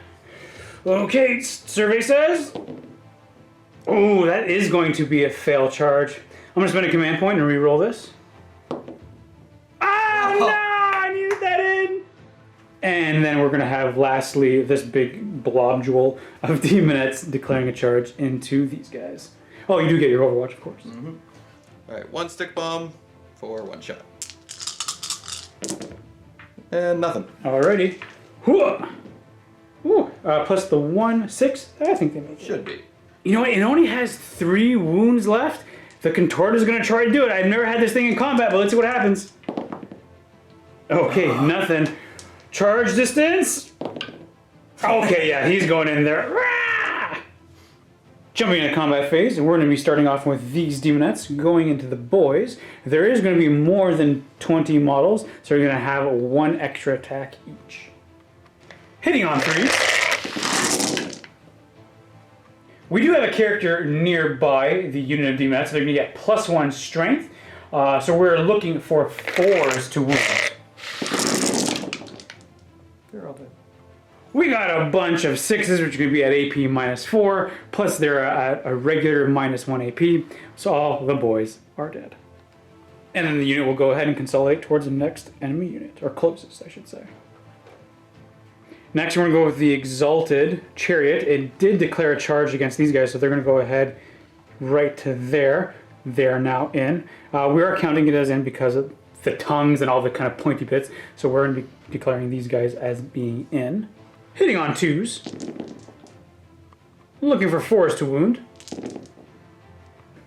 Okay, survey says. Oh, that is going to be a fail charge. I'm going to spend a command point and re-roll this. Ah, no! I needed that in! And then we're going to have, lastly, this big blobjewel of demonettes declaring a charge into these guys. Oh, you do get your Overwatch, of course. Mm-hmm. All right, 1 stick bomb for 1 shot. And nothing. Alrighty. Ooh, Ooh, plus the 1, 6. I think they make it. Should be. You know what? It only has 3 wounds left. The contorter's gonna try to do it. I've never had this thing in combat, but let's see what happens. Okay, nothing. Charge distance. Okay, yeah, he's going in there. Rah! Jumping into combat phase, and we're going to be starting off with these demonettes, going into the boys. There is going to be more than 20 models, so you're going to have 1 extra attack each. Hitting on 3. We do have a character nearby the unit of demonettes, so they're going to get +1 strength. So we're looking for 4s to wound. They're all dead. We got a bunch of 6s, which are going to be at AP -4, plus they're at a regular -1 AP, so all the boys are dead. And then the unit will go ahead and consolidate towards the next enemy unit, or closest, I should say. Next, we're going to go with the Exalted Chariot. It did declare a charge against these guys, so they're going to go ahead right to there. They are now in. We are counting it as in because of the tongues and all the kind of pointy bits, so we're going to be declaring these guys as being in. Hitting on 2s. Looking for 4s to wound.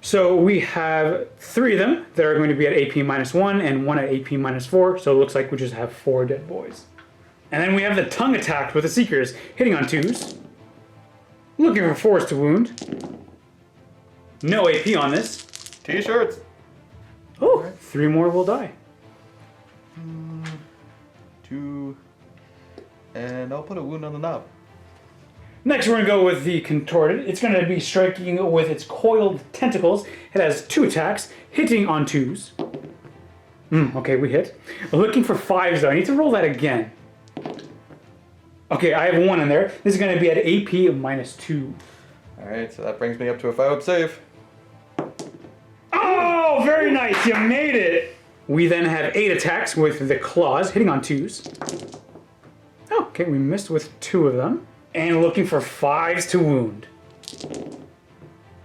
So we have 3 of them that are going to be at AP -1 and 1 at AP -4, so it looks like we just have 4 dead boys. And then we have the tongue attacked with the Seekers, hitting on 2s. Looking for 4s to wound. No AP on this. T-shirts. Oh, 3 more will die. 2. And I'll put a wound on the knob. Next, we're going to go with the Contorted. It's going to be striking with its coiled tentacles. It has 2 attacks, hitting on 2s. Okay, we hit. Looking for 5s, though. I need to roll that again. Okay, I have 1 in there. This is going to be at AP -2. Alright, so that brings me up to a 5-up save. Oh, very nice. You made it. We then have 8 attacks with the claws, hitting on 2s. Okay, we missed with 2 of them. And looking for 5s to wound.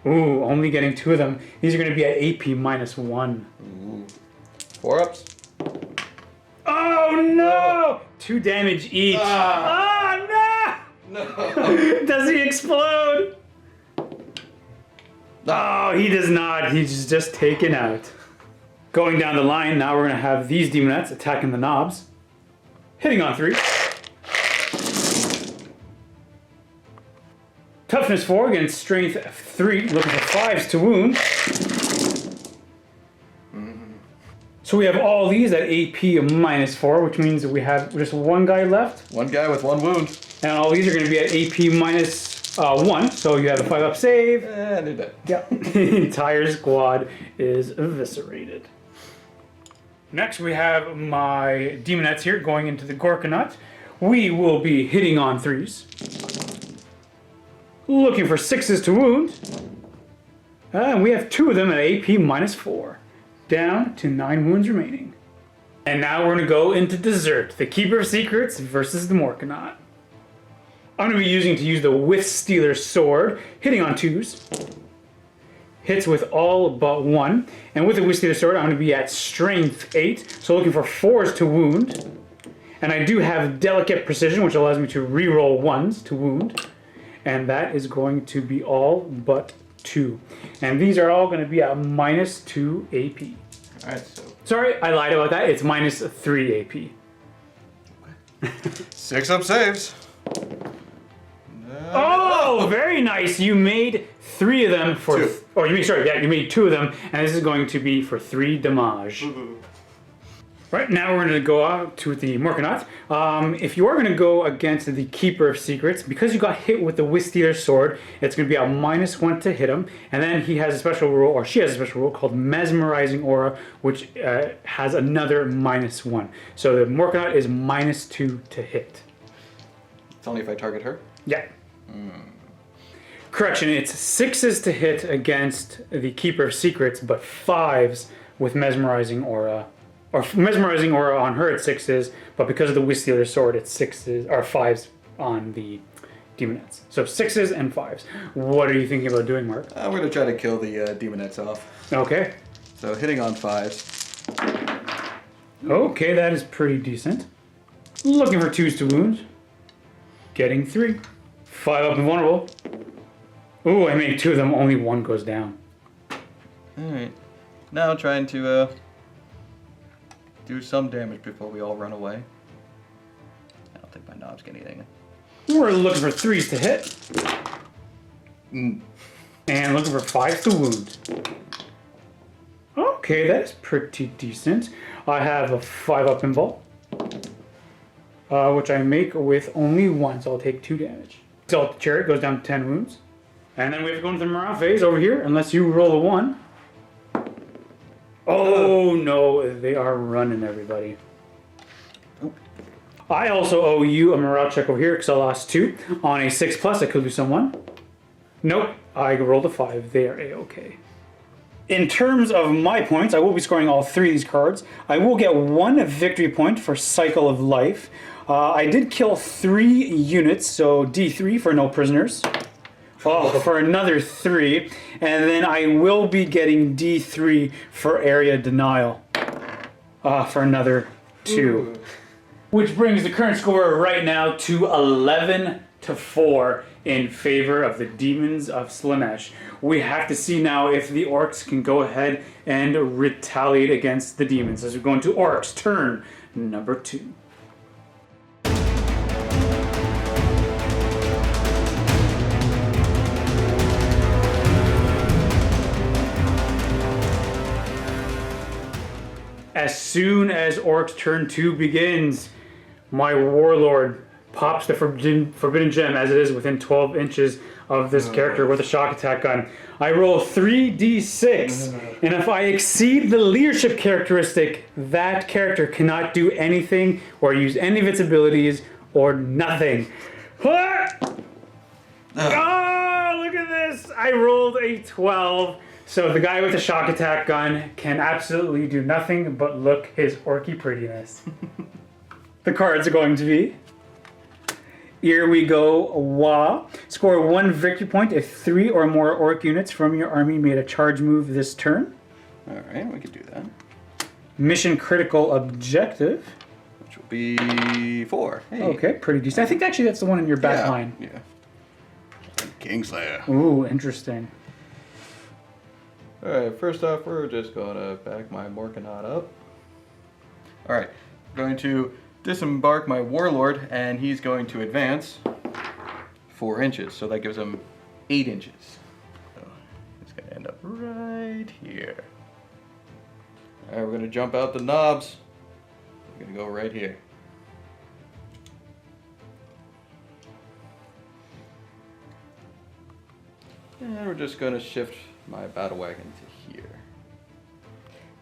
Ooh, only getting 2 of them. These are going to be at AP -1. Ooh. 4-ups. Oh no! 2 damage each. Oh no! No. Does he explode? Oh, he does not. He's just taken out. Going down the line, now we're going to have these demonettes attacking the knobs. Hitting on 3. Toughness 4 against strength 3, looking for 5s to wound. So we have all these at AP -4, which means that we have just 1 guy left. 1 guy with 1 wound. And all these are going to be at AP -1, so you have a 5-up save. And you're dead. Yeah, the entire squad is eviscerated. Next we have my demonettes here going into the Gorkanaut. We will be hitting on 3s. Looking for 6s to wound. And we have 2 of them at AP -4. Down to 9 wounds remaining. And now we're going to go into Dessert, the Keeper of Secrets versus the Morkanaut. I'm going to be using the Withstealer's Sword, hitting on 2s. Hits with all but 1. And with the Withstealer's Sword, I'm going to be at Strength 8, so looking for 4s to wound. And I do have Delicate Precision, which allows me to re-roll 1s to wound. And that is going to be all but 2. And these are all going to be at -2 AP. Alright, so. Sorry, I lied about that. It's -3 AP. 6-up saves. Oh, very nice. You made 3 of them for... 2. Oh, you made 2 of them. And this is going to be for 3 damage. Right, now we're going to go out to the Morkanaut. If you are going to go against the Keeper of Secrets, because you got hit with the Withstealer's Sword, it's going to be a -1 to hit him. And then he has a special rule, or she has a special rule, called Mesmerizing Aura, which has another -1. So the Morkanaut is -2 to hit. It's only if I target her? Yeah. Correction, it's 6s to hit against the Keeper of Secrets, but 5s with Mesmerizing Aura. Or Mesmerizing Aura on her at 6s, but because of the Withstealer's Sword, it's 6s or 5s on the Demonettes. So 6s and 5s. What are you thinking about doing, Mark? I'm going to try to kill the Demonettes off. Okay. So hitting on 5s. Okay, that is pretty decent. Looking for 2s to wound. Getting 3. 5 up and vulnerable. Ooh, I made 2 of them. Only 1 goes down. Alright. Now trying to do some damage before we all run away. I don't think my knobs get anything. We're looking for 3s to hit. And looking for 5s to wound. Okay, that's pretty decent. I have a 5 up invul, which I make with only 1, so I'll take 2 damage. So the chariot goes down to 10 wounds. And then we have to go into the morale phase over here, unless you roll a 1. Oh no, they are running everybody. I also owe you a morale check over here because I lost 2. On a 6+, I could lose someone. Nope, I rolled a 5. They are A-okay. In terms of my points, I will be scoring all 3 of these cards. I will get 1 victory point for Cycle of Life. I did kill 3 units, so D3 for no prisoners. Oh, for another 3. And then I will be getting D3 for Area Denial. For another 2. Ooh. Which brings the current score right now to 11-4 in favor of the Daemons of Slaanesh. We have to see now if the Orks can go ahead and retaliate against the Demons as we go into Orks turn number 2. As soon as Orks turn 2 begins, my Warlord pops the Forbidden Gem as it is within 12 inches of this character with a shock attack gun. I roll 3d6, and if I exceed the leadership characteristic, that character cannot do anything or use any of its abilities or nothing. Oh, look at this! I rolled a 12. So the guy with the shock attack gun can absolutely do nothing but look his orky prettiness. The cards are going to be... Here we go, Wah. Score 1 victory point if 3 or more Orc units from your army made a charge move this turn. Alright, we can do that. Mission critical objective. Which will be 4. Hey. Okay, pretty decent. I think actually that's the one in your back line. Yeah. Kingslayer. Ooh, interesting. Alright, first off, we're just going to back my Morkanaut up. Alright, I'm going to disembark my Warlord, and he's going to advance 4 inches, so that gives him 8 inches. So it's going to end up right here. Alright, we're going to jump out the knobs. We're going to go right here. And we're just going to shift my battle wagon to here.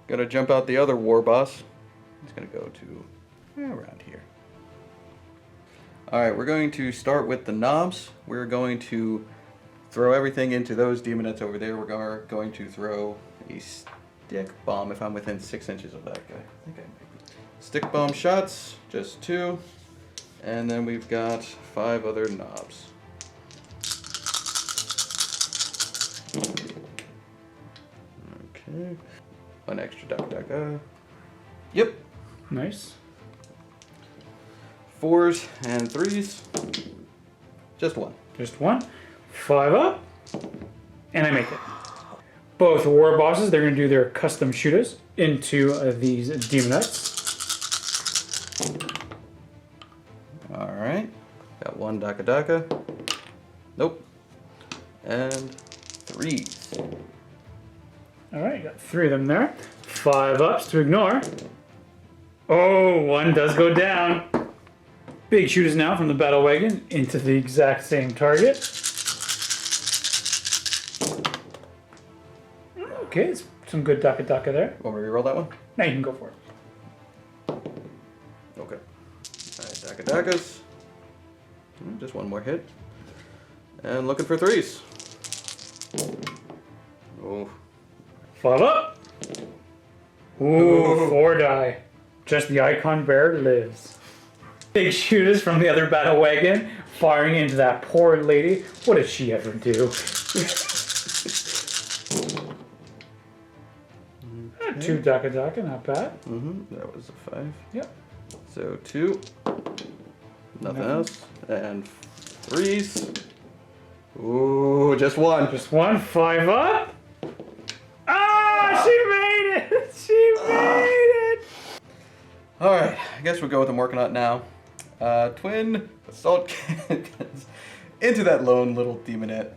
Gonna jump out the other war boss. He's gonna go to around here. Alright, we're going to start with the knobs. We're going to throw everything into those demonettes over there. We're going to throw a stick bomb if I'm within 6 inches of that guy. I think I might be. Stick bomb shots, just 2. And then we've got 5 other knobs. Okay. 1 extra duck. Yep. Nice. 4s and 3s. Just 1. Just 1. 5 up. And I make it. Both war bosses, they're going to do their custom shooters into these demonettes. Alright. Got 1 Daka. Nope. And 3s. Alright, got 3 of them there. 5 ups to ignore. Oh, 1 does go down. Big shooters now from the battle wagon into the exact same target. Okay, it's some good Daka there. Want me to reroll that one? Now you can go for it. Okay. Alright, Dakas. Just 1 more hit. And looking for 3s. Oh. 5 up. Ooh, 4 die. Just the icon bearer lives. Big shooters from the other battle wagon firing into that poor lady. What did she ever do? 2 Daka, not bad. That was a 5. Yep. So 2. Nothing else. And 3s. Ooh, just one. Just one. 5 up. Ah, she made it. She made it. All right, I guess we'll go with the Morkanaut now. Twin assault cannons into that lone little demonette.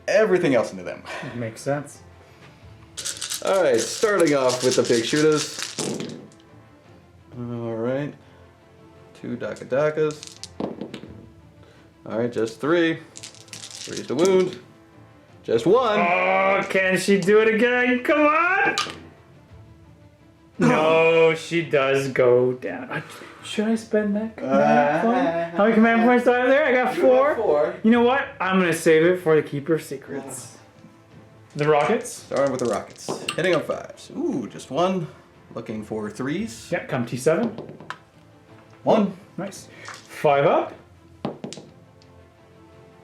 Everything else into them. Makes sense. All right, starting off with the big shooters. All right, 2 Dakadakas. All right, just 3. 3's the wound. Just 1. Oh, can she do it again? Come on. No, she does go down. Should I spend that command point? How many command points do I have there? I got 4. 4. You know what? I'm going to save it for the Keeper of Secrets. The rockets? Starting with the rockets. Hitting on 5s. Ooh, just 1. Looking for 3s. Yep, come T7. 1. Nice. 5 up.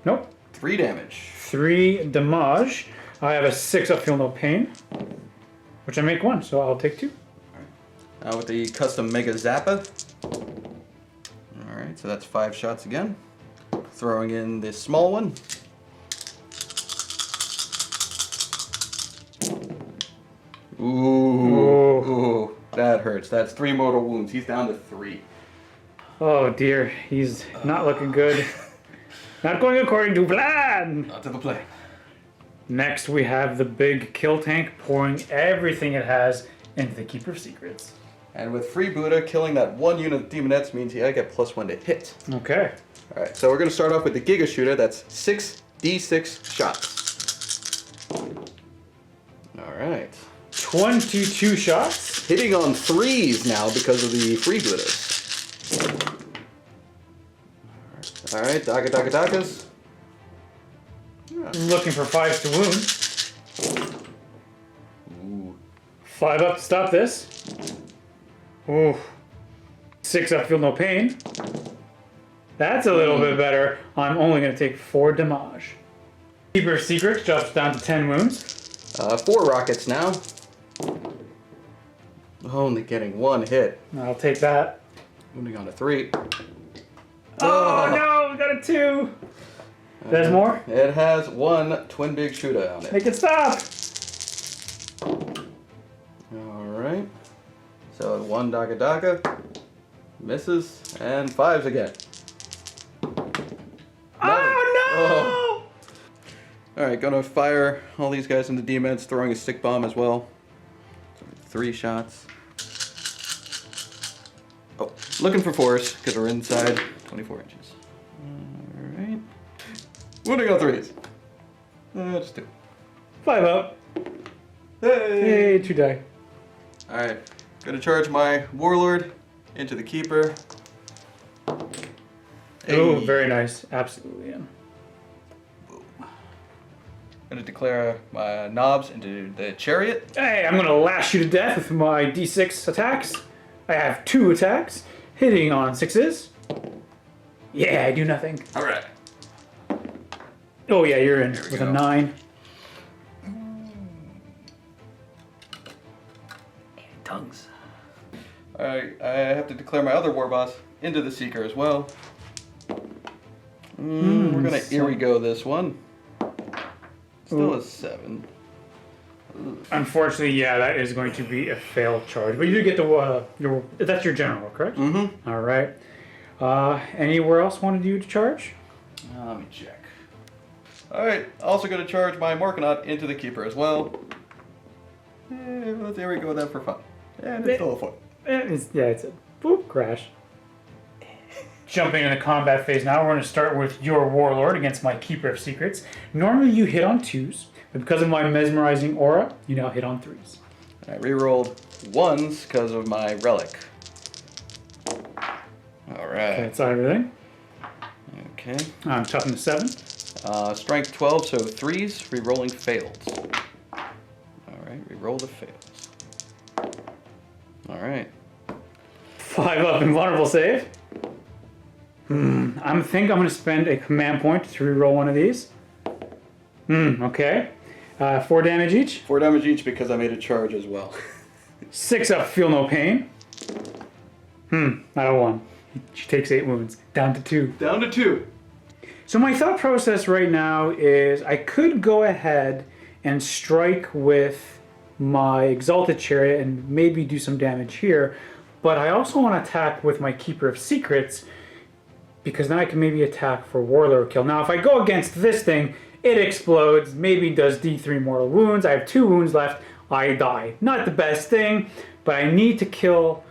Nope. 3 damage. 3 damage. I have a 6 up, feel no pain. Which I make 1, so I'll take 2. Now with the custom Mega Zappa. Alright, so that's 5 shots again. Throwing in this small one. Ooh, that hurts. That's 3 mortal wounds. He's down to 3. Oh dear, he's not looking good. Not going according to plan. Not to the plan. Next we have the big kill tank pouring everything it has into the Keeper of Secrets. And with free Buddha, killing that 1 unit of Demonettes means I get +1 to hit. Okay. Alright, so we're going to start off with the Giga Shooter. That's 6d6 shots. Alright. 22 shots. Hitting on 3s now because of the free Buddhas. Alright, Dakas. Looking for 5s to wound. Ooh. 5 up to stop this. Ooh. 6 up, feel no pain. That's a little bit better. I'm only going to take 4 damage. Keeper of Secrets drops down to 10 wounds. 4 rockets now. Only getting 1 hit. I'll take that. Moving on to 3. Oh no, we got a 2. There's more? It has 1 twin big shooter on it. Make it stop. Alright. So 1 Daka. Misses. And 5s again. Oh no! Alright, gonna fire all these guys into demons, throwing a stick bomb as well. So 3 shots. Oh, looking for 4s, because we're inside 24 inches. Alright. Wounding on 3s. Just 2. 5 up. Hey! Hey, 2 die. Alright, gonna charge my Warlord into the Keeper. Oh, very nice. Absolutely in. Gonna declare my knobs into the Chariot. Hey, I'm gonna lash you to death with my D6 attacks. I have 2 attacks, hitting on 6s. Yeah, I do nothing. Alright. Oh yeah, you're in There we with go. a 9. Tongues. Alright, I have to declare my other war boss into the Seeker as well. We're gonna Irigo this one. Still a 7. Unfortunately, yeah, that is going to be a failed charge. But you do get the that's your general, correct? Mm-hmm. All right. Anywhere else wanted you to charge? Let me check. Alright, also gonna charge my Morkanaut into the Keeper as well. Let's Irigo with that for fun. And it's still a foot. It's a boop crash. Jumping into the combat phase now, we're going to start with your Warlord against my Keeper of Secrets. Normally you hit on 2s, but because of my mesmerizing aura, you now hit on 3s. I rerolled 1s because of my Relic. Alright. Okay, that's everything. Okay. I'm toughen to 7. Strength 12, so 3s, rerolling failed. Alright, reroll the fails. Alright. 5 up, invulnerable save. I think I'm going to spend a command point to reroll one of these. Okay. 4 damage each. 4 damage each because I made a charge as well. 6 up, feel no pain. Not a 1. She takes 8 wounds, down to 2. Down to 2. So my thought process right now is I could go ahead and strike with my Exalted Chariot and maybe do some damage here, but I also want to attack with my Keeper of Secrets because then I can maybe attack for Warlord kill. Now if I go against this thing, it explodes, maybe does D3 mortal wounds, I have 2 wounds left, I die. Not the best thing, but I need to kill...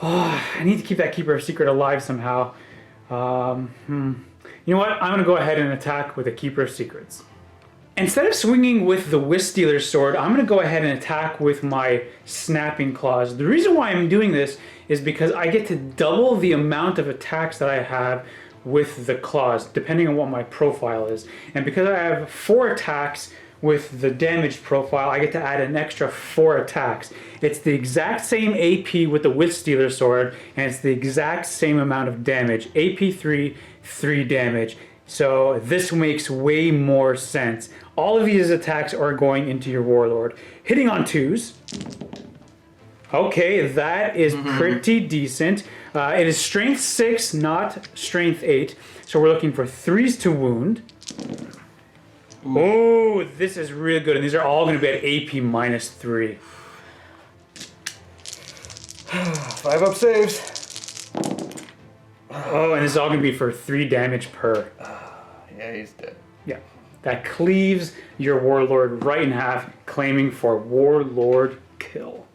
I need to keep that Keeper of Secret alive somehow. You know what? I'm going to go ahead and attack with a Keeper of Secrets. Instead of swinging with the Wisstealer's sword, I'm going to go ahead and attack with my Snapping Claws. The reason why I'm doing this is because I get to double the amount of attacks that I have with the claws, depending on what my profile is. And because I have 4 attacks with the damage profile, I get to add an extra 4 attacks. It's the exact same AP with the Wisstealer's sword, and it's the exact same amount of damage. AP 3, 3 damage. So this makes way more sense. All of these attacks are going into your Warlord. Hitting on 2s. Okay, that is pretty decent. It is Strength 6, not Strength 8. So we're looking for 3s to wound. Ooh. Oh, this is really good. And these are all going to be at AP -3. 5 up saves. Oh, and this is all going to be for 3 damage per. Yeah, he's dead. Yeah. That cleaves your Warlord right in half, claiming for Warlord kill.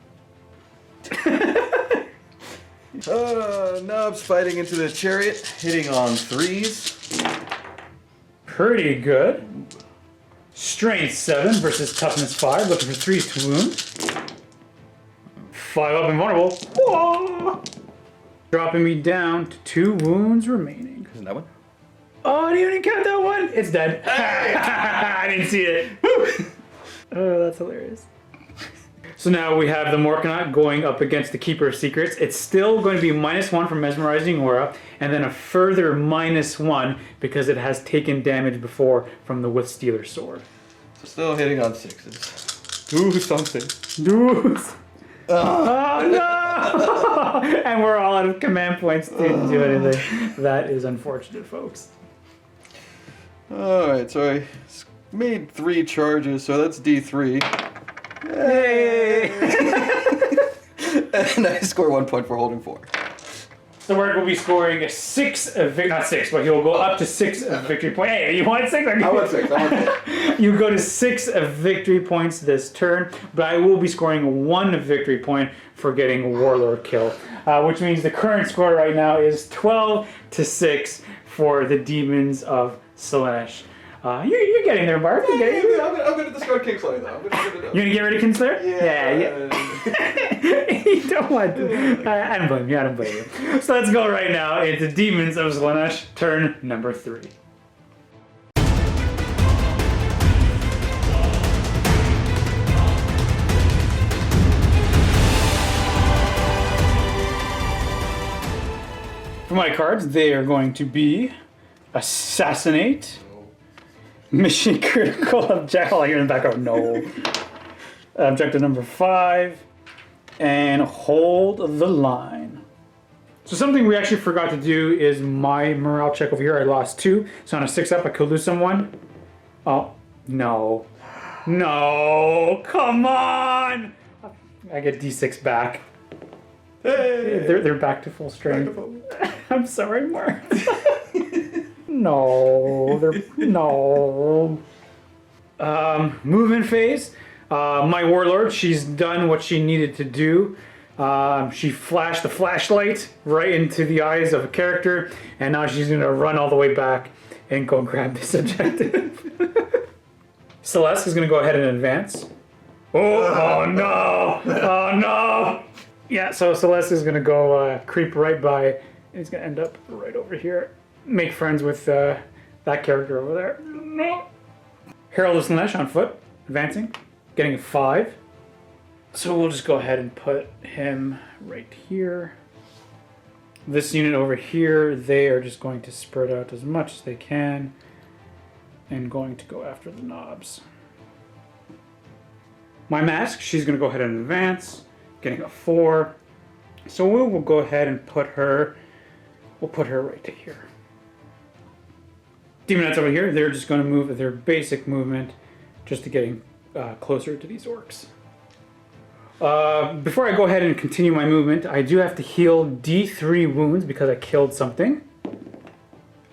Nob's fighting into the chariot, hitting on 3s. Pretty good. Strength 7 versus Toughness 5, looking for 3s to wound. 5 up and vulnerable. Whoa! Dropping me down to 2 wounds remaining. Isn't that one? Oh, I didn't even count that one. It's dead. Hey! I didn't see it. Oh, that's hilarious. So now we have the Morkanaut going up against the Keeper of Secrets. It's still going to be -1 from Mesmerizing Aura, and then a further -1 because it has taken damage before from the Wisstealer's sword. So still hitting on 6s. Do something. Do. Oh no! And we're all out of command points to do anything. That is unfortunate, folks. Alright, so I made 3 charges, so that's D3. Hey! And I score 1 point for holding 4. So Mark will be scoring 6 of not 6, but he will go up to 6 of victory points. Hey, you want 6? I want 6. I want 6. You go to 6 of victory points this turn, but I will be scoring 1 victory point for getting Warlord kill, which means the current score right now is 12-6 for the Demons of Slaanesh. You're getting there, Barb. I'm going to discard Kingslayer, though. You're going to get rid of Kinslayer? Yeah. You don't want to. I don't blame you. I don't blame you. So let's go right now into Demons of Slaanesh, turn number 3. For my cards, they are going to be Assassinate, Mission Critical Objective. Oh, you're in the background. No. Objective number 5, and Hold the Line. So something we actually forgot to do is my morale check over here. I lost 2, so on a 6-up I could lose someone. Oh no, no! Come on! I get D6 back. Hey! They're back to full strength. I'm sorry, Mark. No, no. Movement phase. My Warlord, she's done what she needed to do. She flashed the flashlight right into the eyes of a character, and now she's going to run all the way back and go grab this objective. Celeste is going to go ahead and advance. Oh no! Oh no! Yeah, so Celeste is going to go creep right by, and he's going to end up right over here. Make friends with that character over there. No. Herald of Slaanesh on foot, advancing, getting a 5. So we'll just go ahead and put him right here. This unit over here, they are just going to spread out as much as they can and going to go after the knobs. My Mask, she's going to go ahead and advance, getting a 4. So we will go ahead and put her we'll put her right to here. Demonettes over here, they're just going to move their basic movement just to getting closer to these orcs. Before I go ahead and continue my movement, I do have to heal D3 wounds because I killed something.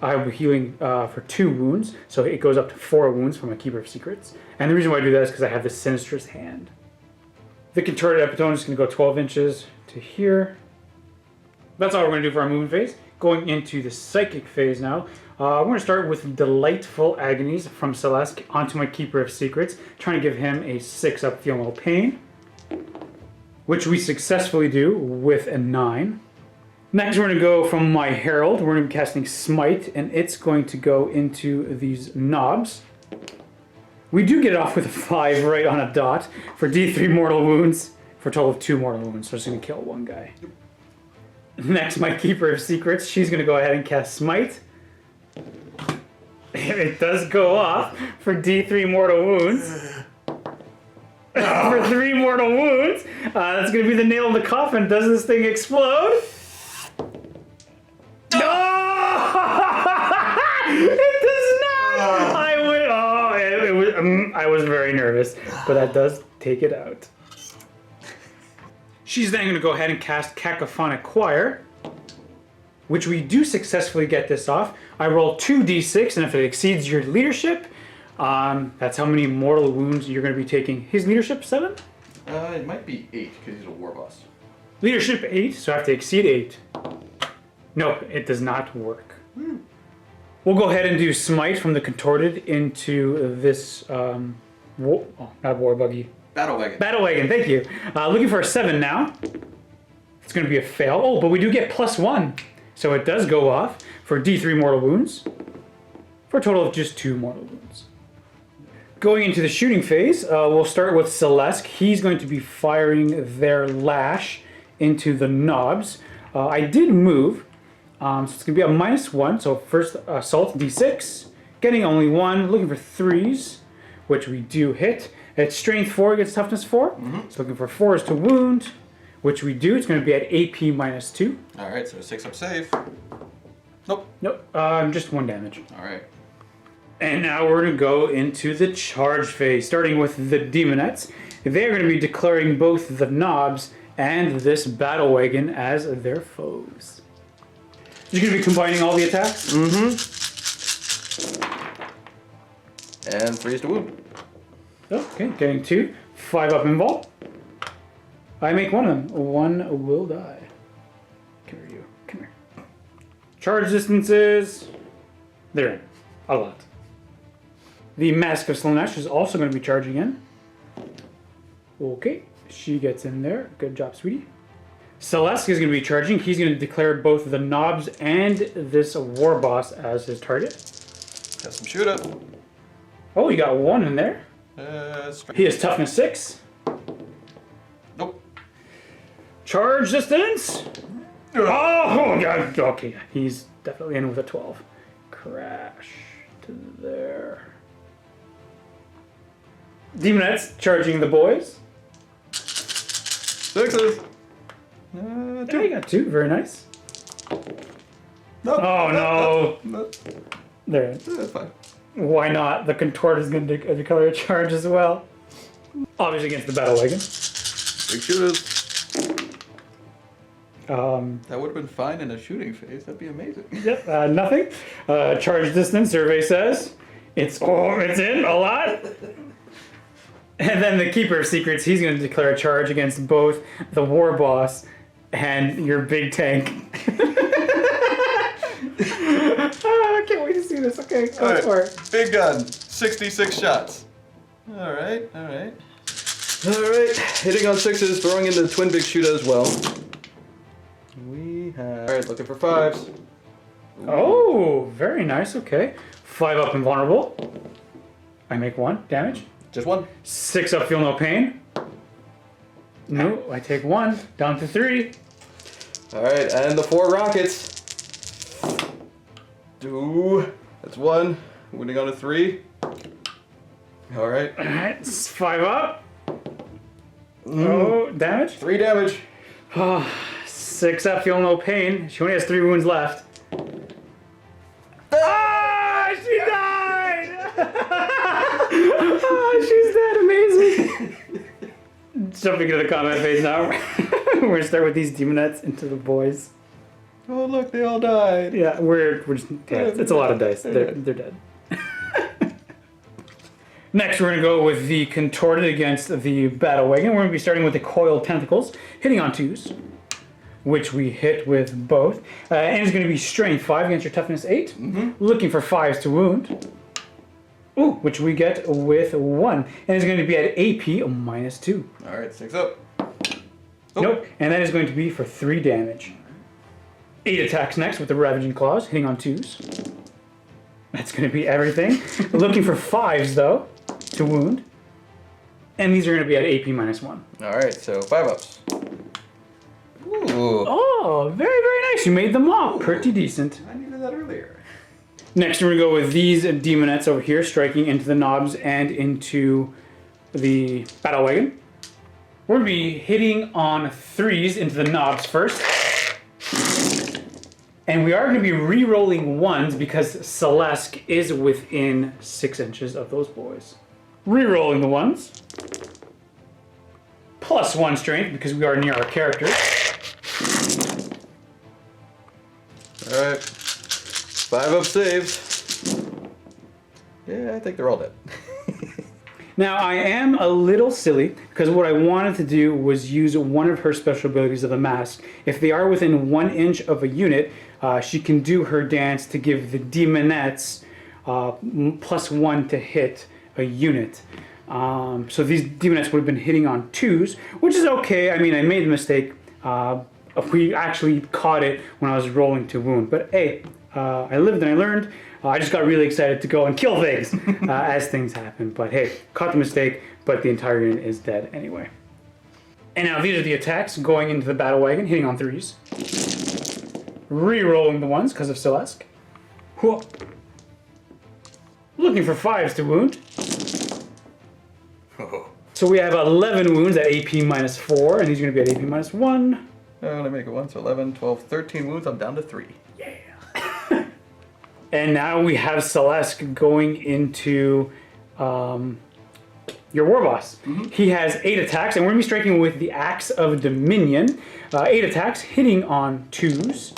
I'll be healing for 2 wounds, so it goes up to 4 wounds from my Keeper of Secrets. And the reason why I do that is because I have the Sinister's Hand. The contorted epitome is going to go 12 inches to here. That's all we're going to do for our movement phase. Going into the psychic phase now. We're going to start with Delightful Agonies from Celeste onto my Keeper of Secrets, trying to give him a 6 up Feel No Pain, which we successfully do with a 9. Next, we're going to go from my Herald. We're going to be casting Smite, and it's going to go into these knobs. We do get it off with a 5 right on a dot for D3 mortal wounds, for a total of 2 mortal wounds, so it's going to kill 1 guy. Next, my Keeper of Secrets. She's going to go ahead and cast Smite. It does go off for D3 mortal wounds. For 3 mortal wounds. That's going to be the nail in the coffin. Does this thing explode? No! It does not! I was very nervous, but that does take it out. She's then going to go ahead and cast Cacophonic Choir, which we do successfully get this off. I roll 2d6, and if it exceeds your leadership, that's how many mortal wounds you're going to be taking. His leadership 7? It might be 8 because he's a war boss. Leadership 8, so I have to exceed 8. Nope, it does not work. We'll go ahead and do Smite from the Contorted into this, not War Buggy. Battle Wagon. Battle Wagon, thank you. Looking for a 7 now. It's going to be a fail. Oh, but we do get +1. So it does go off for D3 mortal wounds, for a total of just 2 mortal wounds. Going into the shooting phase, we'll start with Celeste. He's going to be firing their lash into the knobs. I did move, so it's going to be a -1. So first assault D6, getting only 1, looking for 3s, which we do hit. It's strength 4 against toughness 4. So looking for 4s to wound, which we do. It's going to be at AP -2. All right, so 6 up save. Nope. Nope, just 1 damage. All right. And now we're going to go into the charge phase, starting with the Demonettes. They're going to be declaring both the knobs and this battle wagon as their foes. You're going to be combining all the attacks? And 3s to wound. Okay, getting 2. 5 up invul. I make 1 of them. 1 will die. Come here, you. Come here. Charge distances. They're in. A lot. The Mask of Slaanesh is also going to be charging in. Okay, she gets in there. Good job, sweetie. Celeste is going to be charging. He's going to declare both the knobs and this war boss as his target. Got some shoot up. Oh, you got 1 in there. He has toughness 6. Nope. Charge distance. Oh, God. Okay, he's definitely in with a 12. Crash to there. Demonettes charging the boys. 6s. Yeah, you got 2. Very nice. Nope. Oh, no. Nope. There. That's fine. Why not? The Contort is going to declare a charge as well. Obviously against the battle wagon. Big shooters. That would have been fine in a shooting phase. That'd be amazing. Yep, nothing. Charge distance, survey says. It's in a lot. And then the Keeper of Secrets, he's going to declare a charge against both the war boss and your big tank. I can't wait to see this. Okay, go for it. Big gun, 66 shots. All right. Hitting on 6s, throwing in the twin big shooter as well. We have. All right, looking for 5s. Oh, very nice. Okay, 5 up invulnerable. I make 1 damage. Just 1. 6 up, feel no pain. No, I take 1, down to 3. All right, and the 4 rockets. That's 1. Wounding on a 3. All right. All right, 5 up. Oh, damage. 3 damage. Oh, 6 up, feel no pain. She only has 3 wounds left. Jumping into the combat phase now. We're gonna start with these demonettes into the boys. Oh look, they all died. Yeah, we're just it's a lot of dice. They're dead. Next, we're gonna go with the contorted against the battle wagon. We're gonna be starting with the coiled tentacles, hitting on 2s, which we hit with both, and it's gonna be strength 5 against your toughness 8. Looking for 5s to wound. Ooh, which we get with 1. And it's going to be at AP -2. Alright, 6 up. Oh. Nope. And that is going to be for 3 damage. 8 attacks next with the Ravaging Claws, hitting on 2s. That's going to be everything. Looking for 5s, though, to wound. And these are going to be at AP -1. Alright, so 5 ups. Ooh. Oh, very, very nice. You made them all pretty decent. I needed that earlier. Next, we're going to go with these demonettes over here, striking into the knobs and into the battle wagon. We're going to be hitting on 3s into the knobs first. And we are going to be re-rolling 1s because Celeste is within 6 inches of those boys. Re-rolling the 1s. +1 strength because we are near our character. Alright. 5 up saves. Yeah, I think they're all dead. Now, I am a little silly, because what I wanted to do was use one of her special abilities of the mask. If they are within 1 inch of a unit, she can do her dance to give the demonettes +1 to hit a unit. So these demonettes would have been hitting on 2s, which is okay. I mean, I made the mistake. We actually caught it when I was rolling to wound. But hey, I lived and I learned. I just got really excited to go and kill things as things happen. But hey, caught the mistake, but the entire unit is dead anyway. And now these are the attacks going into the battle wagon, hitting on 3s. Re-rolling the 1s because of Celeste. Looking for 5s to wound. So we have 11 wounds at AP -4, and these are going to be at AP -1. Let me make it 1, so 11, 12, 13 wounds. I'm down to 3. Yeah. And now we have Celeste going into your war boss. He has 8 attacks, and we're going to be striking with the Axe of Dominion. 8 attacks, hitting on 2s,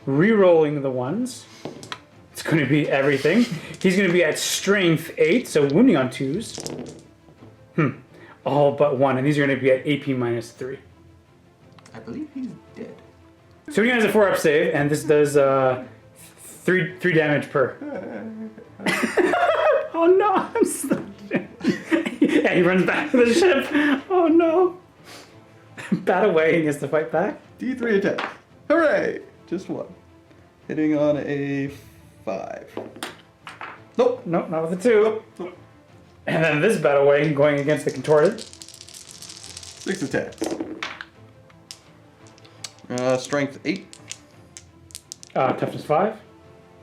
re-rolling the 1s. It's going to be everything. He's going to be at strength 8, so wounding on 2s. All but 1, and these are going to be at AP -3. I believe he's dead. So he has a 4-up save, and this does 3 damage per. Oh no, I'm stuck. Yeah, he runs back to the ship. Oh no. Bat away, he has to fight back. D3 attack. Hooray! Just 1. Hitting on a 5. Nope. Nope, not with the 2. Nope. And then this battle wagon going against the contorted. 6 attacks. Strength 8. Toughness 5.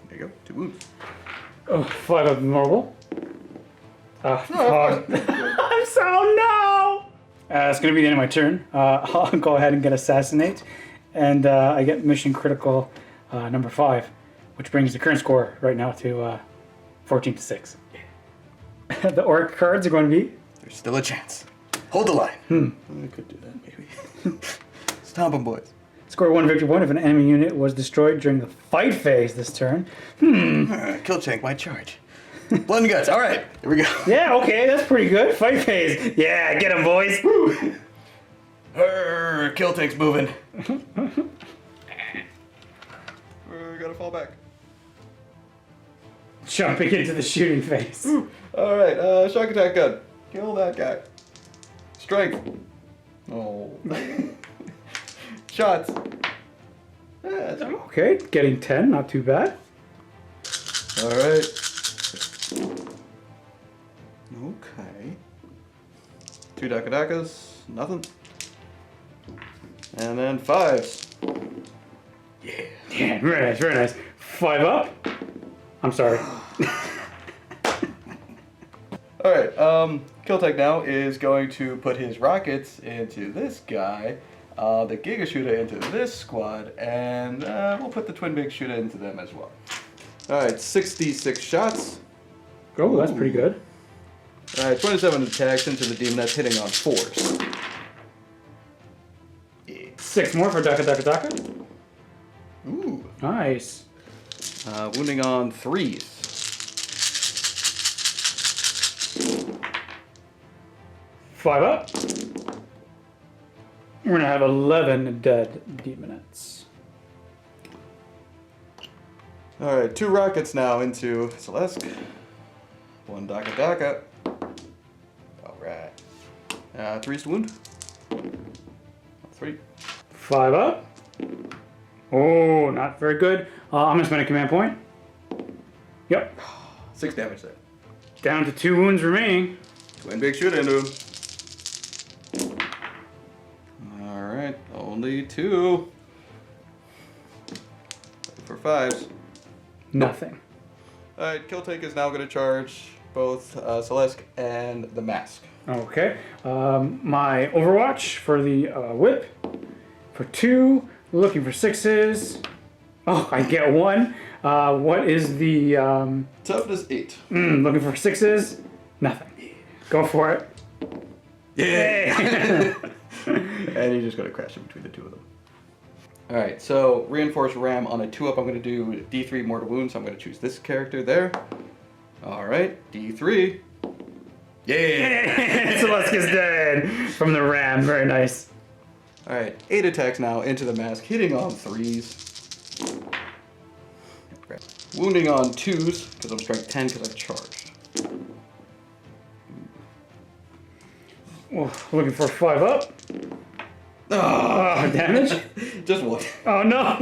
There you go. 2 wounds. Oh, 5 of normal. I'm so no! It's going to be the end of my turn. I'll go ahead and get Assassinate. And I get Mission Critical number 5, which brings the current score right now to 14-6. The Orc cards are going to be... There's still a chance. Hold the line. I could do that, maybe. Stomp 'em, boys. Score 1 victory point if an enemy unit was destroyed during the fight phase this turn. Kill Tank might charge. Blood and guts. All right, here we go. Yeah, okay, that's pretty good. Fight phase. Yeah, get him, boys. Kill Tank's moving. Gotta fall back. Jumping into the shooting phase. All right, shock attack gun. Kill that guy. Strength. Oh. Shots. Okay, getting 10, not too bad. All right. Okay. 2 Dakadakas, nothing. And then 5s. Yeah, very nice, very nice. 5 up. I'm sorry. All right, Killtech now is going to put his rockets into this guy, the Giga Shooter into this squad, and we'll put the Twin Big Shooter into them as well. All right, 66 shots. Oh, that's pretty good. All right, 27 attacks into the demon that's hitting on 4s. 6 more for Daka Daka Daka. Ooh. Nice. Wounding on 3s. 5 up. We're gonna have 11 dead demonettes. Alright, 2 rockets now into Celeste. 1 Daka Daka. Alright. 3's to wound. 3. 5 up. Oh, not very good. I'm gonna spend a command point. Yep. 6 damage there. Down to 2 wounds remaining. Twin big shoot into him. Alright, only 2. For 5s. Nothing. Alright, Kill Take is now going to charge both Celeste and the mask. Okay. My Overwatch for the whip. For 2. Looking for 6s. Oh, I get 1. What is the... Toughness 8. Looking for 6s. Nothing. Go for it. Yeah! And you're just going to crash in between the 2 of them. Alright, so Reinforced Ram on a 2-up, I'm going to do D3 mortal wounds. So I'm going to choose this character there. Alright, D3. Yeah! Celeste is dead from the ram. Very nice. Alright, 8 attacks now into the mask, hitting on 3s. Wounding on 2s, because I'm strike 10 because I've charged. Oh, looking for 5 up. Oh, damage? Just 1. Oh no!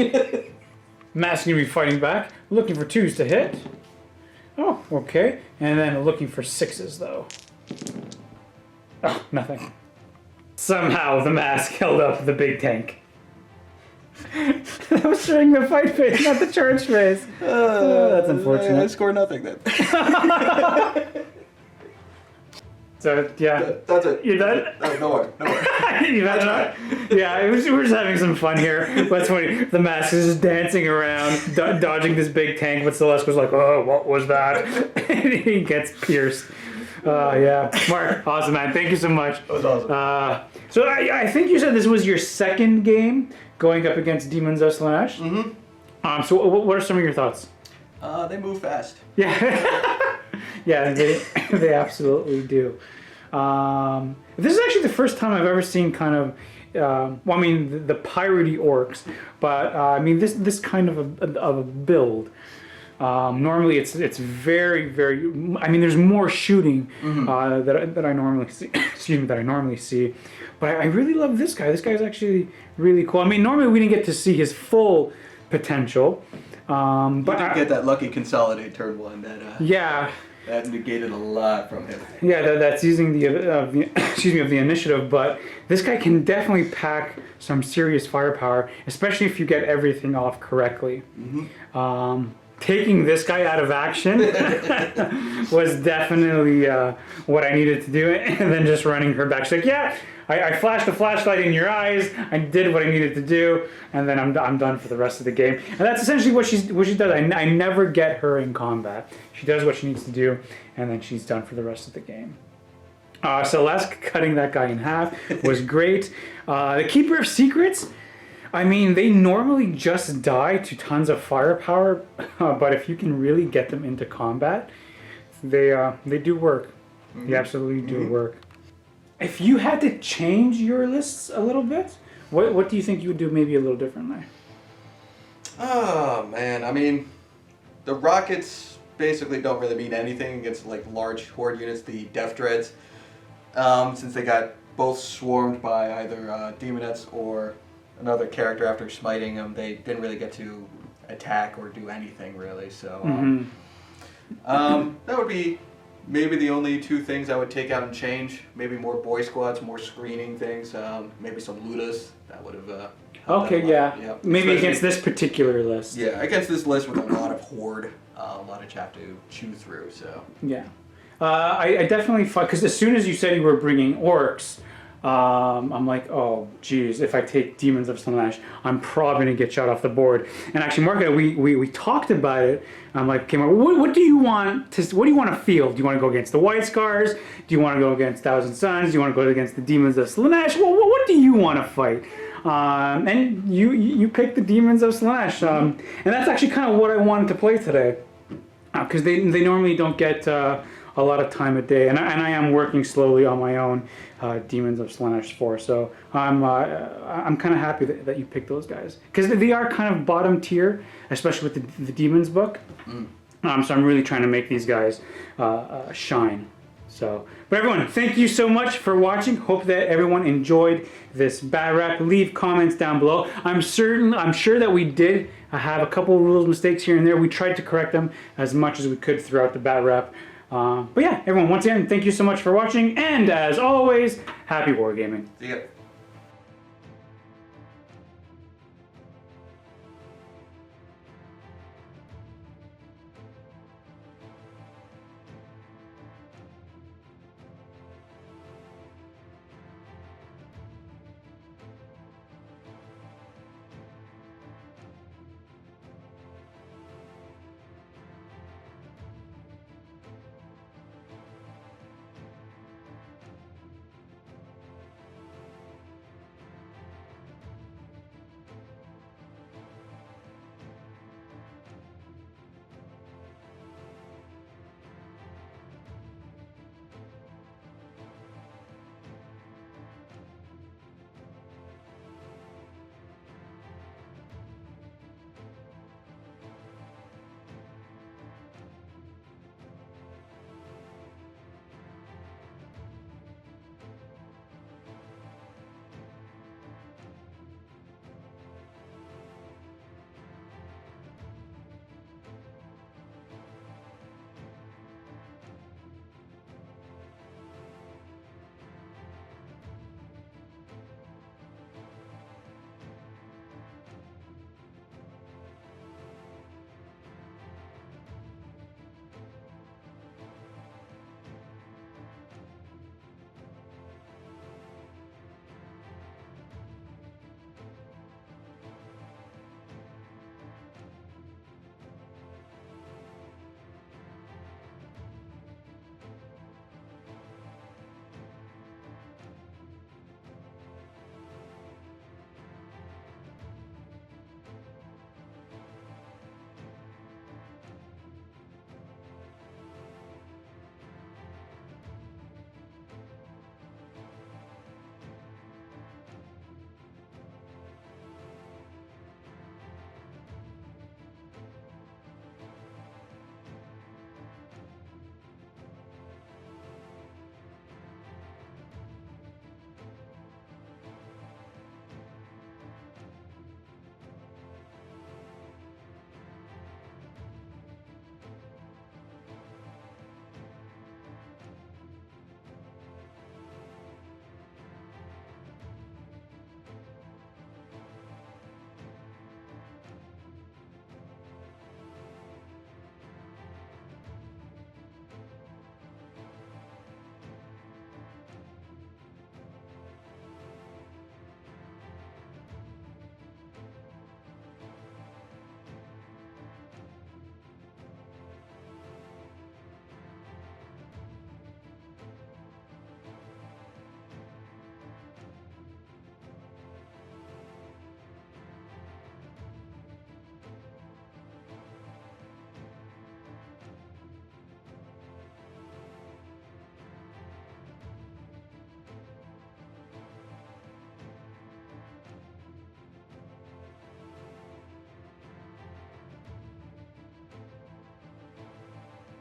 Mask gonna be fighting back. Looking for 2s to hit. Oh, okay. And then looking for 6s though. Oh, nothing. Somehow the mask held up the big tank. That was during the fight phase, not the charge phase. That's unfortunate. I score nothing then. So, yeah. That's it. You're done? No more. You've had enough? Yeah, we're just having some fun here. That's funny. The mask is just dancing around, dodging this big tank, but Celeste was like, oh, what was that? And he gets pierced. Yeah. Mark, awesome, man. Thank you so much. That was awesome. So I think you said this was your second game going up against Daemons of Slaanesh? Mm-hmm. So what are some of your thoughts? They move fast. Yeah. Yeah, they absolutely do. This is actually the first time I've ever seen kind of, well, I mean, the piratey orcs, but I mean this kind of a build. Normally, it's very, very. I mean, there's more shooting that I normally see. Excuse me, that I normally see, but I really love this guy. This guy's actually really cool. I mean, normally we didn't get to see his full potential. But you did get that lucky consolidate turn 1 that. Yeah. That negated a lot from him. Yeah, that's using the excuse me, of the initiative, but this guy can definitely pack some serious firepower, especially if you get everything off correctly. Taking this guy out of action was definitely what I needed to do, and then just running her back. She's like, yeah, I flashed the flashlight in your eyes, I did what I needed to do, and then I'm done for the rest of the game. And that's essentially what she does. I never get her in combat. She does what she needs to do, and then she's done for the rest of the game. Celeste cutting that guy in half was great. The Keeper of Secrets, I mean, they normally just die to tons of firepower, but if you can really get them into combat, they do work. They absolutely do work. If you had to change your lists a little bit, what do you think you would do maybe a little differently? Oh, man. I mean, the rockets basically don't really mean anything against like large horde units, the Death Dreads, since they got both swarmed by either demonettes or another character after smiting them. They didn't really get to attack or do anything really, so that would be maybe the only 2 things I would take out and change. Maybe more boy squads, more screening things, maybe some Ludas. That would have okay, yeah. Yep. Maybe against this particular list. Yeah, against this list with a lot of horde, a lot of chaff to chew through, so. Yeah. I definitely thought, because as soon as you said you were bringing orcs, I'm like, oh, geez, if I take Daemons of Slaanesh, I'm probably going to get shot off the board. And actually, Mark, we talked about it. I'm like, okay, Mark, what do you want to field? Do you want to go against the White Scars? Do you want to go against Thousand Suns? Do you want to go against the Daemons of Slaanesh? What do you want to fight? And you picked the Daemons of Slaanesh, and that's actually kind of what I wanted to play today, because they normally don't get a lot of time a day, and I am working slowly on my own Daemons of Slaanesh 4, so I'm kind of happy that you picked those guys, because they are kind of bottom tier, especially with the Demons book. So I'm really trying to make these guys shine. So, but everyone, thank you so much for watching. Hope that everyone enjoyed this bat rap. Leave comments down below. I'm sure that we did have a couple of rules mistakes here and there. We tried to correct them as much as we could throughout the bat rap. But yeah, everyone, once again, thank you so much for watching, and as always, happy wargaming. See ya.